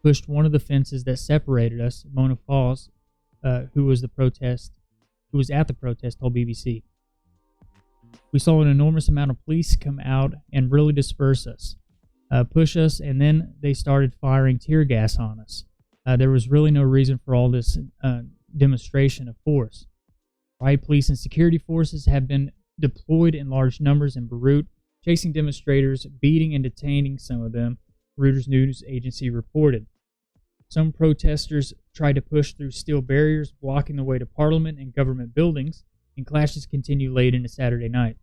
pushed one of the fences that separated us. Mona Falls, who was at the protest, told BBC. We saw an enormous amount of police come out and really disperse us, push us, and then they started firing tear gas on us. There was really no reason for all this demonstration of force. Riot police and security forces have been deployed in large numbers in Beirut, chasing demonstrators, beating and detaining some of them, Reuters news agency reported. Some protesters tried to push through steel barriers, blocking the way to Parliament and government buildings, and clashes continued late into Saturday night.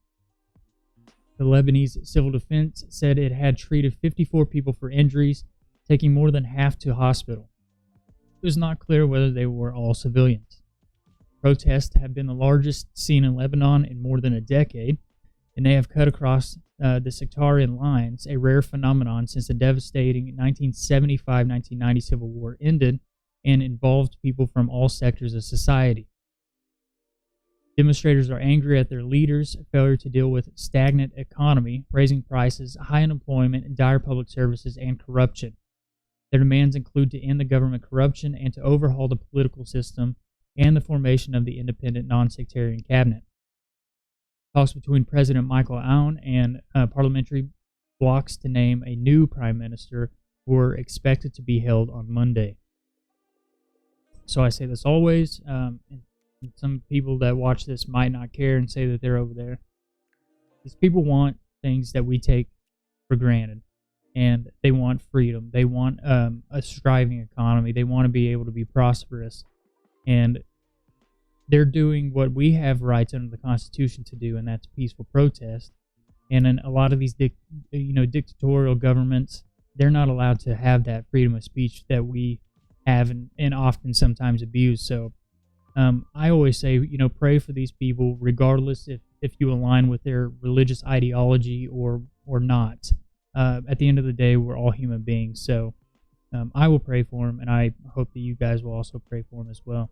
The Lebanese civil defense said it had treated 54 people for injuries, taking more than half to hospital. It was not clear whether they were all civilians. Protests have been the largest seen in Lebanon in more than a decade, and they have cut across the sectarian lines, a rare phenomenon since the devastating 1975-1990 civil war ended and involved people from all sectors of society. Demonstrators are angry at their leaders' failure to deal with stagnant economy, raising prices, high unemployment, dire public services, and corruption. Their demands include to end the government corruption and to overhaul the political system and the formation of the independent non-sectarian cabinet. Talks between President Michael Aoun and parliamentary blocs to name a new prime minister were expected to be held on Monday. So I say this always, and some people that watch this might not care and say that they're over there. These people want things that we take for granted. and they want freedom. They want a striving economy. They want to be able to be prosperous, and they're doing what we have rights under the Constitution to do, and that's peaceful protest. And in a lot of these dictatorial governments, they're not allowed to have that freedom of speech that we have and often sometimes abuse. So I always say, pray for these people, regardless if you align with their religious ideology or not. At the end of the day, we're all human beings. So I will pray for them, and I hope that you guys will also pray for them as well.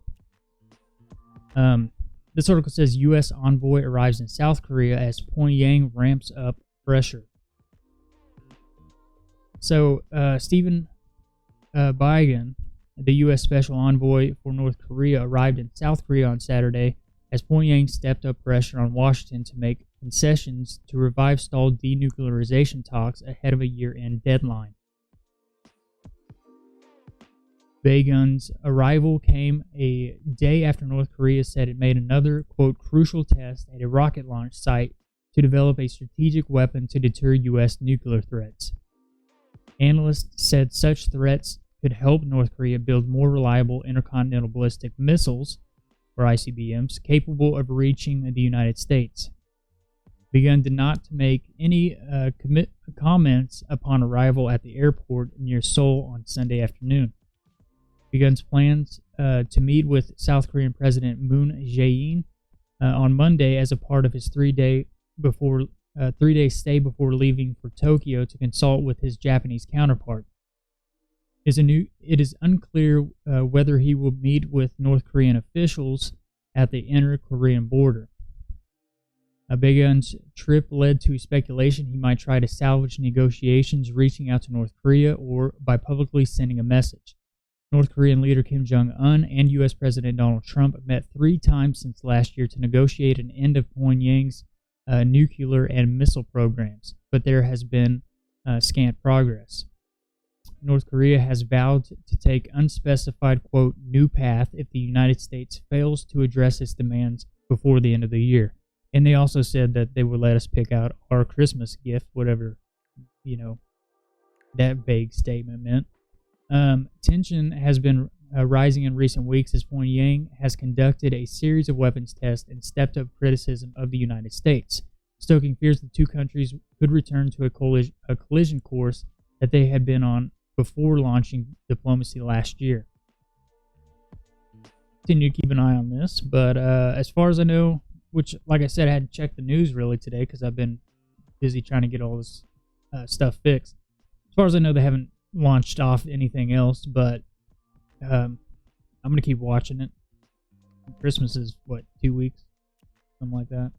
This article says U.S. envoy arrives in South Korea as Pyongyang ramps up pressure. So Stephen Biegun, the U.S. Special Envoy for North Korea, arrived in South Korea on Saturday as Pyongyang stepped up pressure on Washington to make concessions to revive stalled denuclearization talks ahead of a year-end deadline. Biegun's arrival came a day after North Korea said it made another, quote, crucial test at a rocket launch site to develop a strategic weapon to deter U.S. nuclear threats. Analysts said such threats could help North Korea build more reliable intercontinental ballistic missiles, or ICBMs, capable of reaching the United States. Biegun did not make any comments upon arrival at the airport near Seoul on Sunday afternoon. Biegun's plans to meet with South Korean President Moon Jae-in on Monday as a part of his three-day stay before leaving for Tokyo to consult with his Japanese counterpart. It is unclear whether he will meet with North Korean officials at the inter-Korean border. Biegun's trip led to speculation he might try to salvage negotiations, reaching out to North Korea or by publicly sending a message. North Korean leader Kim Jong-un and U.S. President Donald Trump met 3 times since last year to negotiate an end of Pyongyang's nuclear and missile programs, but there has been scant progress. North Korea has vowed to take unspecified, quote, new path if the United States fails to address its demands before the end of the year. And they also said that they would let us pick out our Christmas gift, whatever, that vague statement meant. Tension has been rising in recent weeks as Pyongyang has conducted a series of weapons tests and stepped up criticism of the United States, stoking fears the two countries could return to a collision course that they had been on before launching diplomacy last year. Continue to keep an eye on this, but as far as I know, which, like I said, I hadn't checked the news really today because I've been busy trying to get all this stuff fixed. As far as I know, they haven't launched off anything else, but I'm going to keep watching it. Christmas is, 2 weeks? Something like that.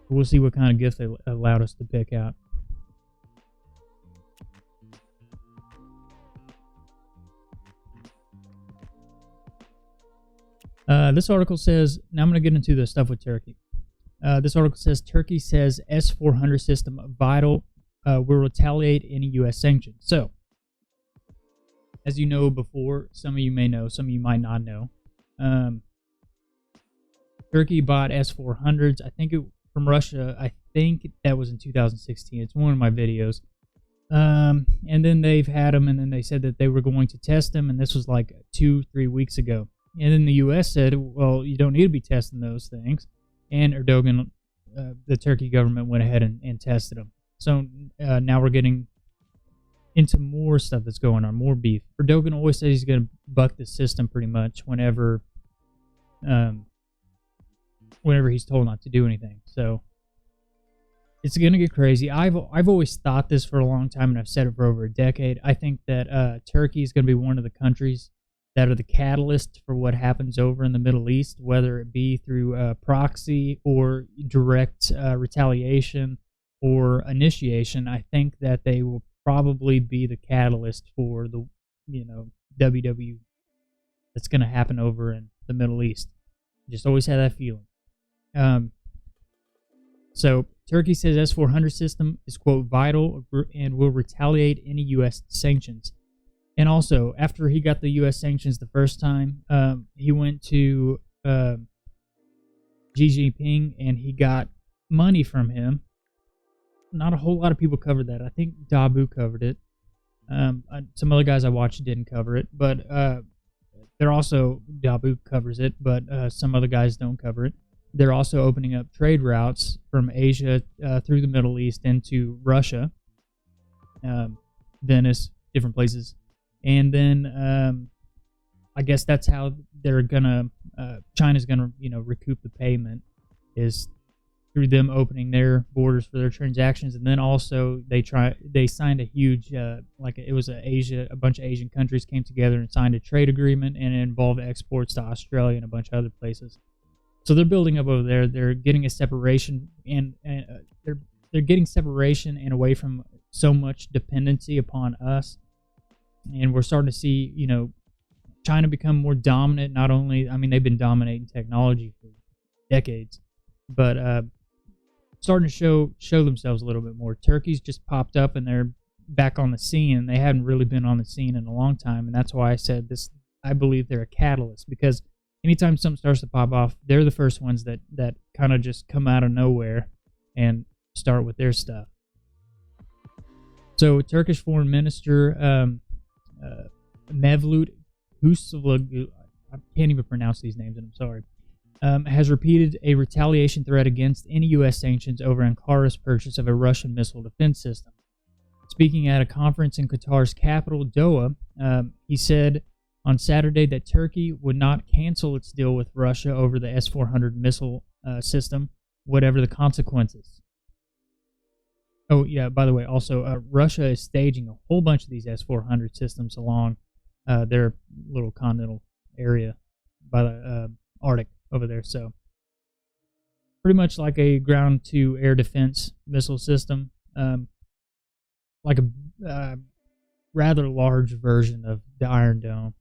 We'll see what kind of gift they allowed us to pick out. This article says, now I'm going to get into the stuff with Turkey. This article says, Turkey says S-400 system vital will retaliate any U.S. sanctions. So, as you know before, some of you may know, some of you might not know, Turkey bought S-400s, I think from Russia. I think that was in 2016. It's one of my videos. And then they've had them, and then they said that they were going to test them, and this was like 2-3 weeks ago. And then the U.S. said, well, you don't need to be testing those things. And Erdogan, the Turkey government, went ahead and tested them. So now we're getting into more stuff that's going on, more beef. Erdogan always says he's going to buck the system pretty much whenever he's told not to do anything. So it's going to get crazy. I've always thought this for a long time, and I've said it for over a decade. I think that Turkey is going to be one of the countries that are the catalyst for what happens over in the Middle East, whether it be through proxy or direct retaliation or initiation. I think that they will probably be the catalyst for the WWII that's going to happen over in the Middle East. Just always had that feeling. So Turkey says S-400 system is, quote, vital and will retaliate any U.S. sanctions. And also, after he got the U.S. sanctions the first time, he went to Xi Jinping and he got money from him not a whole lot of people covered that. I think Dabu covered it. Some other guys I watched didn't cover it, but they're also, Dabu covers it, but some other guys don't cover it. They're also opening up trade routes from Asia through the Middle East into Russia, Venice, different places. And then I guess that's how they're gonna, China's gonna, recoup the payment, is through them opening their borders for their transactions. And then also they signed a huge, it was a bunch of Asian countries came together and signed a trade agreement, and it involved exports to Australia and a bunch of other places. So they're building up over there. They're getting a separation, and they're getting separation and away from so much dependency upon us. And we're starting to see, China become more dominant. Not only, they've been dominating technology for decades, but starting to show themselves a little bit more. Turkey's just popped up, and they're back on the scene, and they hadn't really been on the scene in a long time. And that's why I said this. I believe they're a catalyst, because anytime something starts to pop off, they're the first ones that kind of just come out of nowhere and start with their stuff. So Turkish Foreign Minister Mevlut Husavlu, I can't even pronounce these names, and I'm sorry, has repeated a retaliation threat against any U.S. sanctions over Ankara's purchase of a Russian missile defense system. Speaking at a conference in Qatar's capital, Doha, he said on Saturday that Turkey would not cancel its deal with Russia over the S-400 missile system, whatever the consequences. Oh, yeah, by the way, also, Russia is staging a whole bunch of these S-400 systems along their little continental area by the Arctic over there. So pretty much like a ground-to-air defense missile system, like a rather large version of the Iron Dome.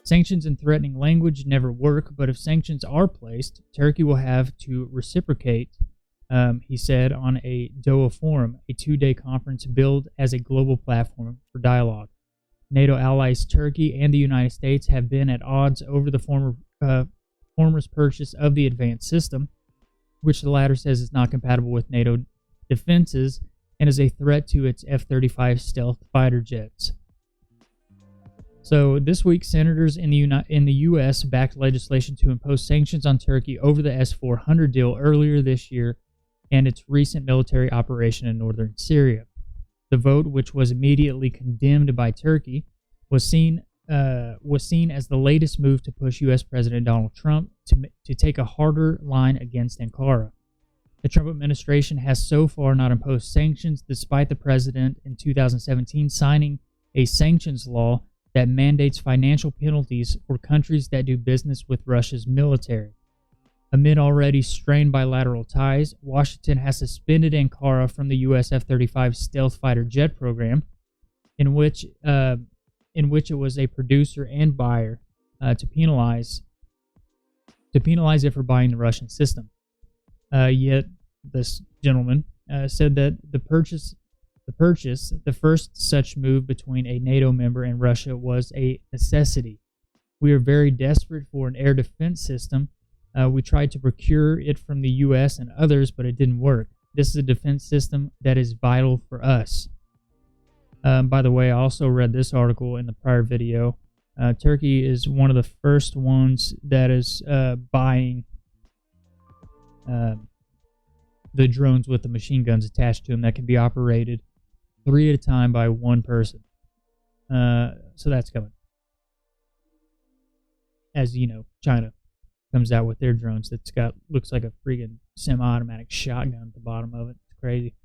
Sanctions and threatening language never work, but if sanctions are placed, Turkey will have to reciprocate, he said on a Doha forum, a 2-day conference billed as a global platform for dialogue. NATO allies Turkey and the United States have been at odds over the former's purchase of the advanced system, which the latter says is not compatible with NATO defenses and is a threat to its F-35 stealth fighter jets. So this week, senators in the U.S. backed legislation to impose sanctions on Turkey over the S-400 deal earlier this year and its recent military operation in northern Syria. The vote, which was immediately condemned by Turkey, was seen as the latest move to push U.S. President Donald Trump to take a harder line against Ankara. The Trump administration has so far not imposed sanctions, despite the president in 2017 signing a sanctions law that mandates financial penalties for countries that do business with Russia's military. Amid already strained bilateral ties, Washington has suspended Ankara from the U.S. F-35 stealth fighter jet program, in which it was a producer and buyer, to penalize it for buying the Russian system. Yet this gentleman said that the first such move between a NATO member and Russia, was a necessity. We are very desperate for an air defense system. We tried to procure it from the U.S. and others, but it didn't work. This is a defense system that is vital for us. By the way, I also read this article in the prior video. Turkey is one of the first ones that is buying the drones with the machine guns attached to them that can be operated 3 at a time by one person. So that's coming. As you know, China comes out with their drones that's looks like a freaking semi-automatic shotgun at the bottom of it. It's crazy.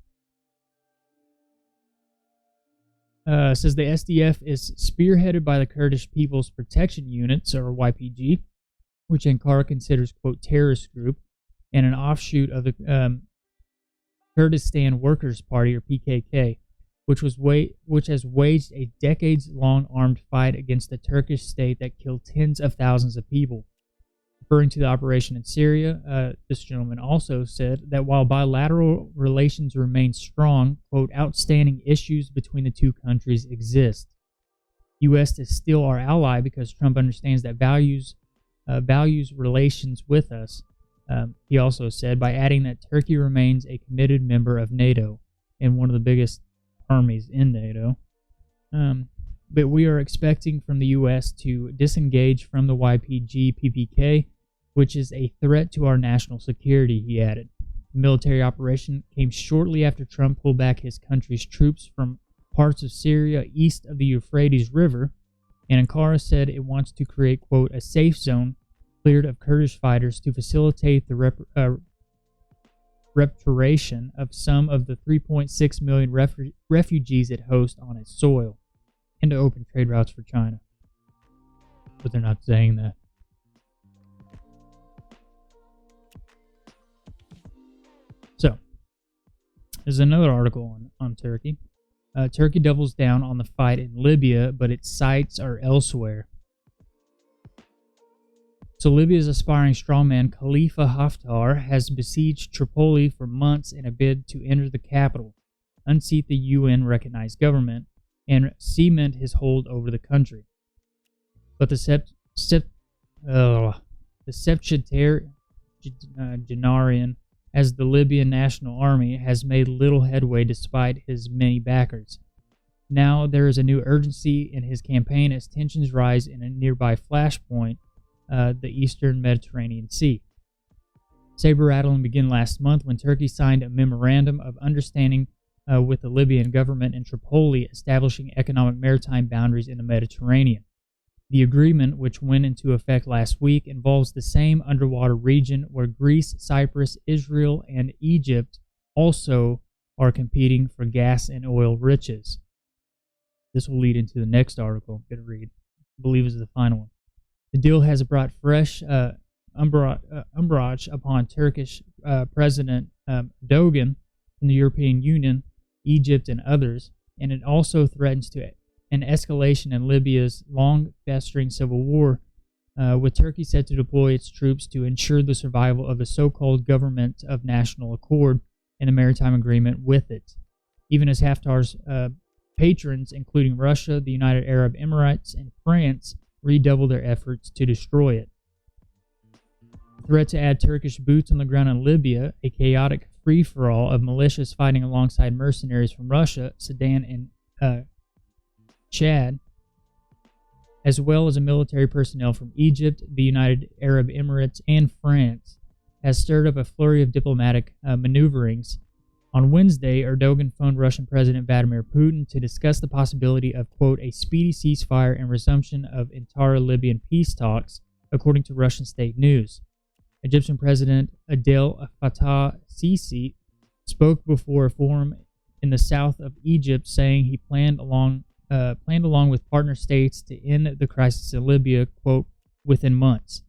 Says the SDF is spearheaded by the Kurdish People's Protection Units, or YPG, which Ankara considers, quote, terrorist group, and an offshoot of the Kurdistan Workers' Party, or PKK, which has waged a decades-long armed fight against the Turkish state that killed tens of thousands of people. Referring to the operation in Syria, this gentleman also said that while bilateral relations remain strong, quote, outstanding issues between the two countries exist. U.S. is still our ally because Trump understands that values relations with us. He also said, by adding that Turkey remains a committed member of NATO and one of the biggest armies in NATO. But we are expecting from the U.S. to disengage from the YPG-PPK, which is a threat to our national security, he added. The military operation came shortly after Trump pulled back his country's troops from parts of Syria east of the Euphrates River, and Ankara said it wants to create, quote, a safe zone cleared of Kurdish fighters to facilitate the repatriation of some of the 3.6 million refugees it hosts on its soil, and to open trade routes for China. But they're not saying that. So, there's another article on Turkey. Turkey doubles down on the fight in Libya, but its sights are elsewhere. So Libya's aspiring strongman Khalifa Haftar has besieged Tripoli for months in a bid to enter the capital, unseat the UN-recognized government, and cement his hold over the country. But the Septuagenarian, as the Libyan National Army, has made little headway despite his many backers. Now there is a new urgency in his campaign as tensions rise in a nearby flashpoint, the eastern Mediterranean Sea. Saber-rattling began last month when Turkey signed a memorandum of understanding with the Libyan government in Tripoli, establishing economic maritime boundaries in the Mediterranean. The agreement, which went into effect last week, involves the same underwater region where Greece, Cyprus, Israel, and Egypt also are competing for gas and oil riches. This will lead into the next article I'm going to read. I believe is the final one. The deal has brought fresh umbrage upon Turkish President Erdogan from the European Union, Egypt, and others, and it also threatens to an escalation in Libya's long-festering civil war, with Turkey set to deploy its troops to ensure the survival of the so-called Government of National Accord and the maritime agreement with it, even as Haftar's patrons, including Russia, the United Arab Emirates, and France, redouble their efforts to destroy it. The threat to add Turkish boots on the ground in Libya, a chaotic free-for-all of militias fighting alongside mercenaries from Russia, Sudan, and Chad, as well as a military personnel from Egypt, the United Arab Emirates, and France, has stirred up a flurry of diplomatic maneuverings. On Wednesday, Erdogan phoned Russian President Vladimir Putin to discuss the possibility of, quote, a speedy ceasefire and resumption of entire Libyan peace talks, according to Russian state news. Egyptian President Abdel Fattah Sisi spoke before a forum in the south of Egypt, saying he planned along with partner states to end the crisis in Libya, quote, within months.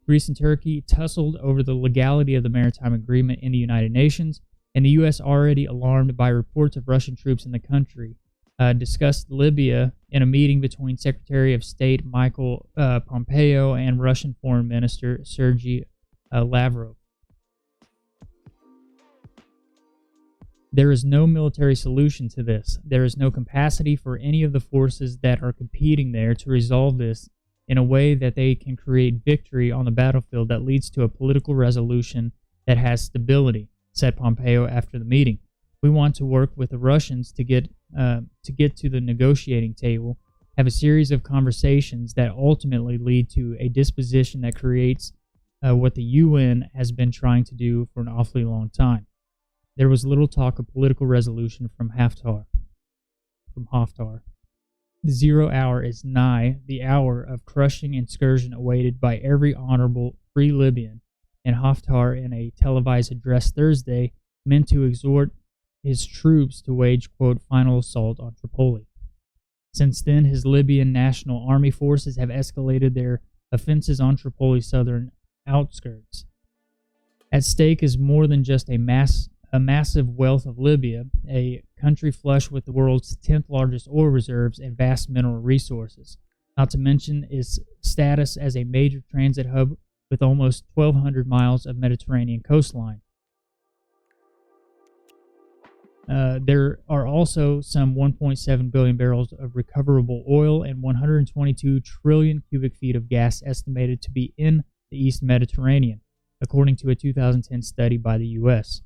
Greece and Turkey tussled over the legality of the maritime agreement in the United Nations, and the U.S., already alarmed by reports of Russian troops in the country, discussed Libya in a meeting between Secretary of State Michael Pompeo and Russian Foreign Minister Sergei Lavrov. There is no military solution to this. There is no capacity for any of the forces that are competing there to resolve this in a way that they can create victory on the battlefield that leads to a political resolution that has stability, said Pompeo after the meeting. We want to work with the Russians to get to the negotiating table, have a series of conversations that ultimately lead to a disposition that creates what the UN has been trying to do for an awfully long time. There was little talk of political resolution from Haftar. The 0 hour is nigh, the hour of crushing incursion awaited by every honorable free Libyan, and Haftar, in a televised address Thursday, meant to exhort his troops to wage, quote, final assault on Tripoli. Since then, his Libyan National Army forces have escalated their offenses on Tripoli's southern outskirts. At stake is more than just a massive wealth of Libya, a country flush with the world's 10th largest oil reserves and vast mineral resources, not to mention its status as a major transit hub with almost 1,200 miles of Mediterranean coastline. There are also some 1.7 billion barrels of recoverable oil and 122 trillion cubic feet of gas estimated to be in the East Mediterranean, according to a 2010 study by the US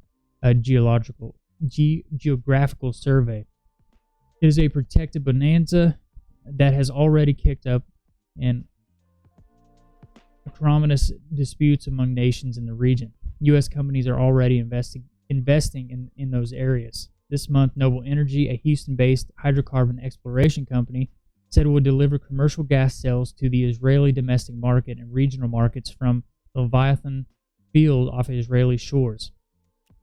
Geographical Survey. It is a protected bonanza that has already kicked up in acrimonious disputes among nations in the region. U.S. companies are already investing in those areas. This month, Noble Energy, a Houston-based hydrocarbon exploration company, said it would deliver commercial gas sales to the Israeli domestic market and regional markets from the Leviathan field off Israeli shores.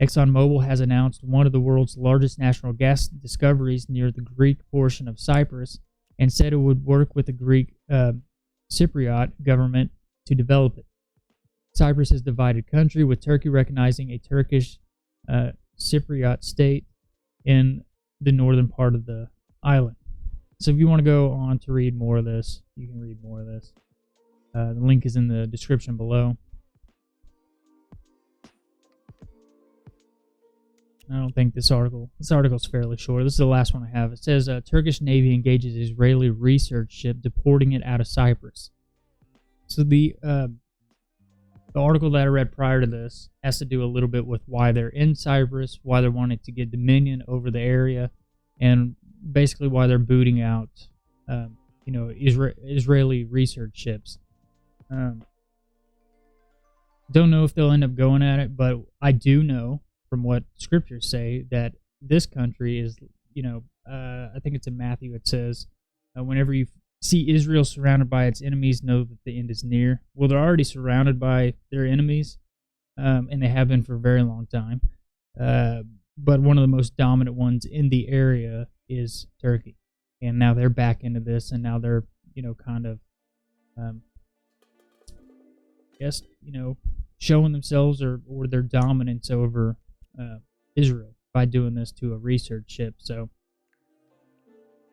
ExxonMobil has announced one of the world's largest natural gas discoveries near the Greek portion of Cyprus and said it would work with the Greek Cypriot government to develop it. Cyprus is a divided country, with Turkey recognizing a Turkish Cypriot state in the northern part of the island. So if you want to go on to read more of this, you can read more of this. The link is in the description below. I don't think this article's fairly short. This is the last one I have. It says Turkish Navy engages Israeli research ship, deporting it out of Cyprus. So the article that I read prior to this has to do a little bit with why they're in Cyprus, why they're wanting to get dominion over the area, and basically why they're booting out, Israeli research ships. Don't know if they'll end up going at it, but I do know from what scriptures say that this country is, I think it's in Matthew, it says, whenever you see Israel surrounded by its enemies, know that the end is near. Well, they're already surrounded by their enemies, and they have been for a very long time. But one of the most dominant ones in the area is Turkey. And now they're back into this, and now they're, showing themselves or their dominance over Israel by doing this to a research ship. So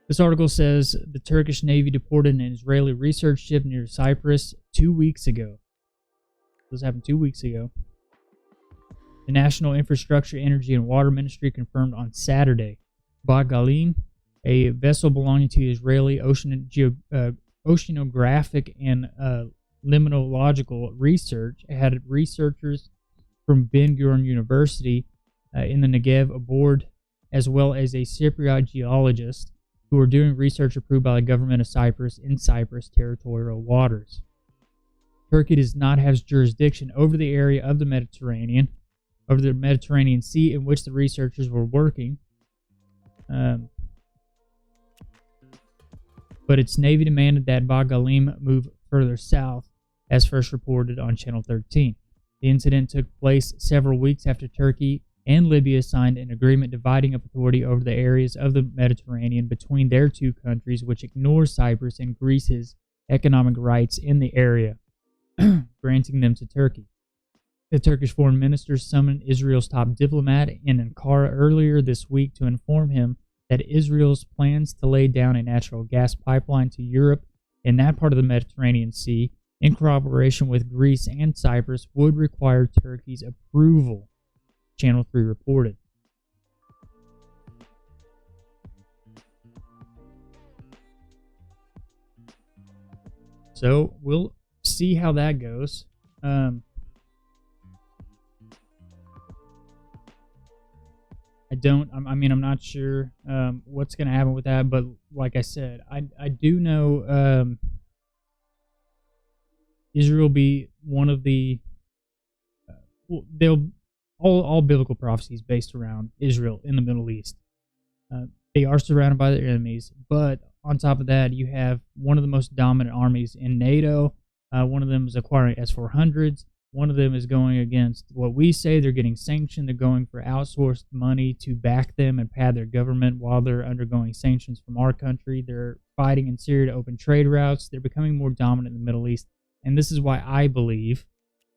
this article says the Turkish Navy deported an Israeli research ship near Cyprus 2 weeks ago. This happened 2 weeks ago. The National Infrastructure, Energy, and Water Ministry confirmed on Saturday Bagalim, a vessel belonging to Israeli Oceanographic and Limnological Research, had researchers from Ben-Gurion University in the Negev aboard, as well as a Cypriot geologist who were doing research approved by the government of Cyprus in Cyprus territorial waters. Turkey does not have jurisdiction over the area of the Mediterranean Sea in which the researchers were working, but its navy demanded that Bagalim move further south, as first reported on Channel 13. The incident took place several weeks after Turkey and Libya signed an agreement dividing up authority over the areas of the Mediterranean between their two countries, which ignores Cyprus and Greece's economic rights in the area, granting them to Turkey. The Turkish foreign minister summoned Israel's top diplomat in Ankara earlier this week to inform him that Israel's plans to lay down a natural gas pipeline to Europe in that part of the Mediterranean Sea, in cooperation with Greece and Cyprus, would require Turkey's approval, Channel 3 reported. So we'll see how that goes. I'm not sure what's going to happen with that, but like I said, I do know Israel will be one of the all biblical prophecies based around Israel in the Middle East. They are surrounded by their enemies, but on top of that, you have one of the most dominant armies in NATO. One of them is acquiring S-400s. One of them is going against what we say. They're getting sanctioned. They're going for outsourced money to back them and pad their government while they're undergoing sanctions from our country. They're fighting in Syria to open trade routes. They're becoming more dominant in the Middle East. And this is why I believe,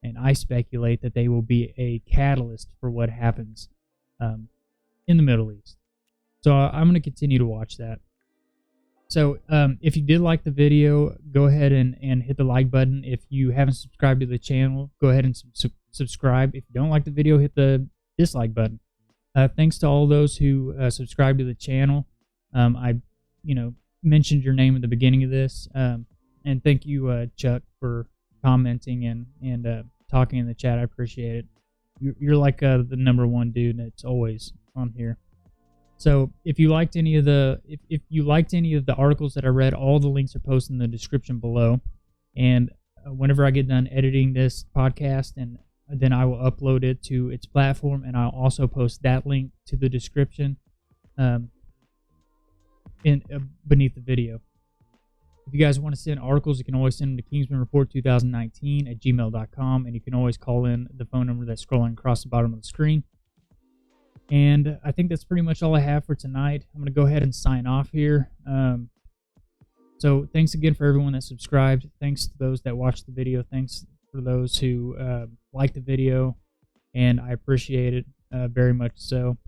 and I speculate, that they will be a catalyst for what happens in the Middle East. So I'm going to continue to watch that. So if you did like the video, go ahead and hit the like button. If you haven't subscribed to the channel, go ahead and subscribe. If you don't like the video, hit the dislike button. Thanks to all those who subscribed to the channel. I mentioned your name at the beginning of this. And thank you, Chuck, for commenting and talking in the chat. I appreciate it. You're like the number one dude that's always on here. So if you liked any of the articles that I read, all the links are posted in the description below. And whenever I get done editing this podcast, and then I will upload it to its platform, and I'll also post that link to the description beneath the video. If you guys want to send articles, you can always send them to kingsmanreport2019@gmail.com, and you can always call in the phone number that's scrolling across the bottom of the screen. And I think that's pretty much all I have for tonight. I'm going to go ahead and sign off here. So thanks again for everyone that subscribed. Thanks to those that watched the video. Thanks for those who liked the video, and I appreciate it very much so.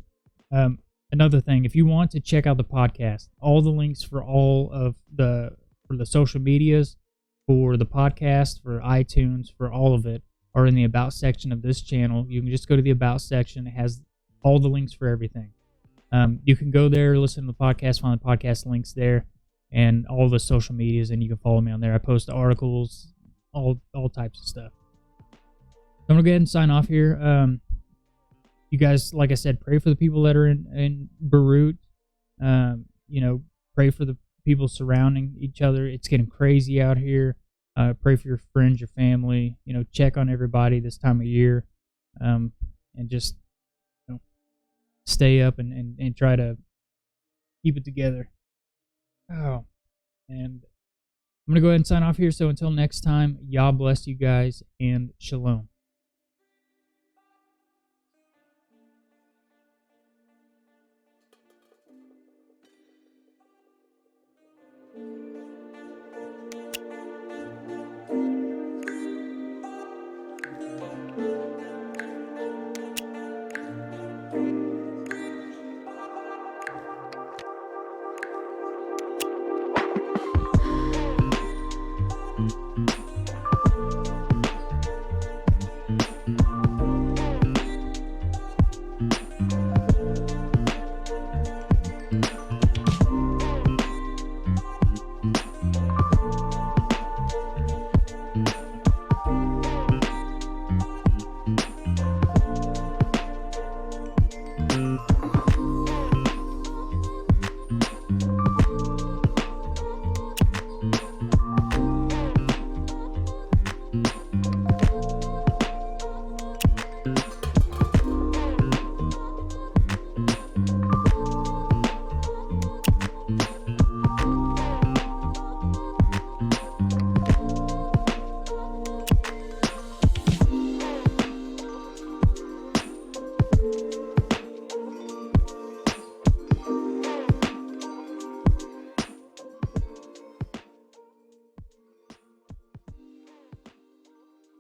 Another thing, if you want to check out the podcast, all the links for all of the social medias, for the podcast, for iTunes, for all of it, are in the About section of this channel. You can just go to the About section. It has all the links for everything. You can go there, listen to the podcast, find the podcast links there, and all the social medias, and you can follow me on there. I post articles, all types of stuff. I'm going to go ahead and sign off here. You guys, like I said, pray for the people that are in Beirut. Pray for the people surrounding each other. It's getting crazy out here. Pray for your friends, your family. Check on everybody this time of year, and just stay up and try to keep it together. Oh, and I'm gonna go ahead and sign off here. So until next time, Yah bless you guys, and shalom.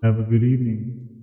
Have a good evening.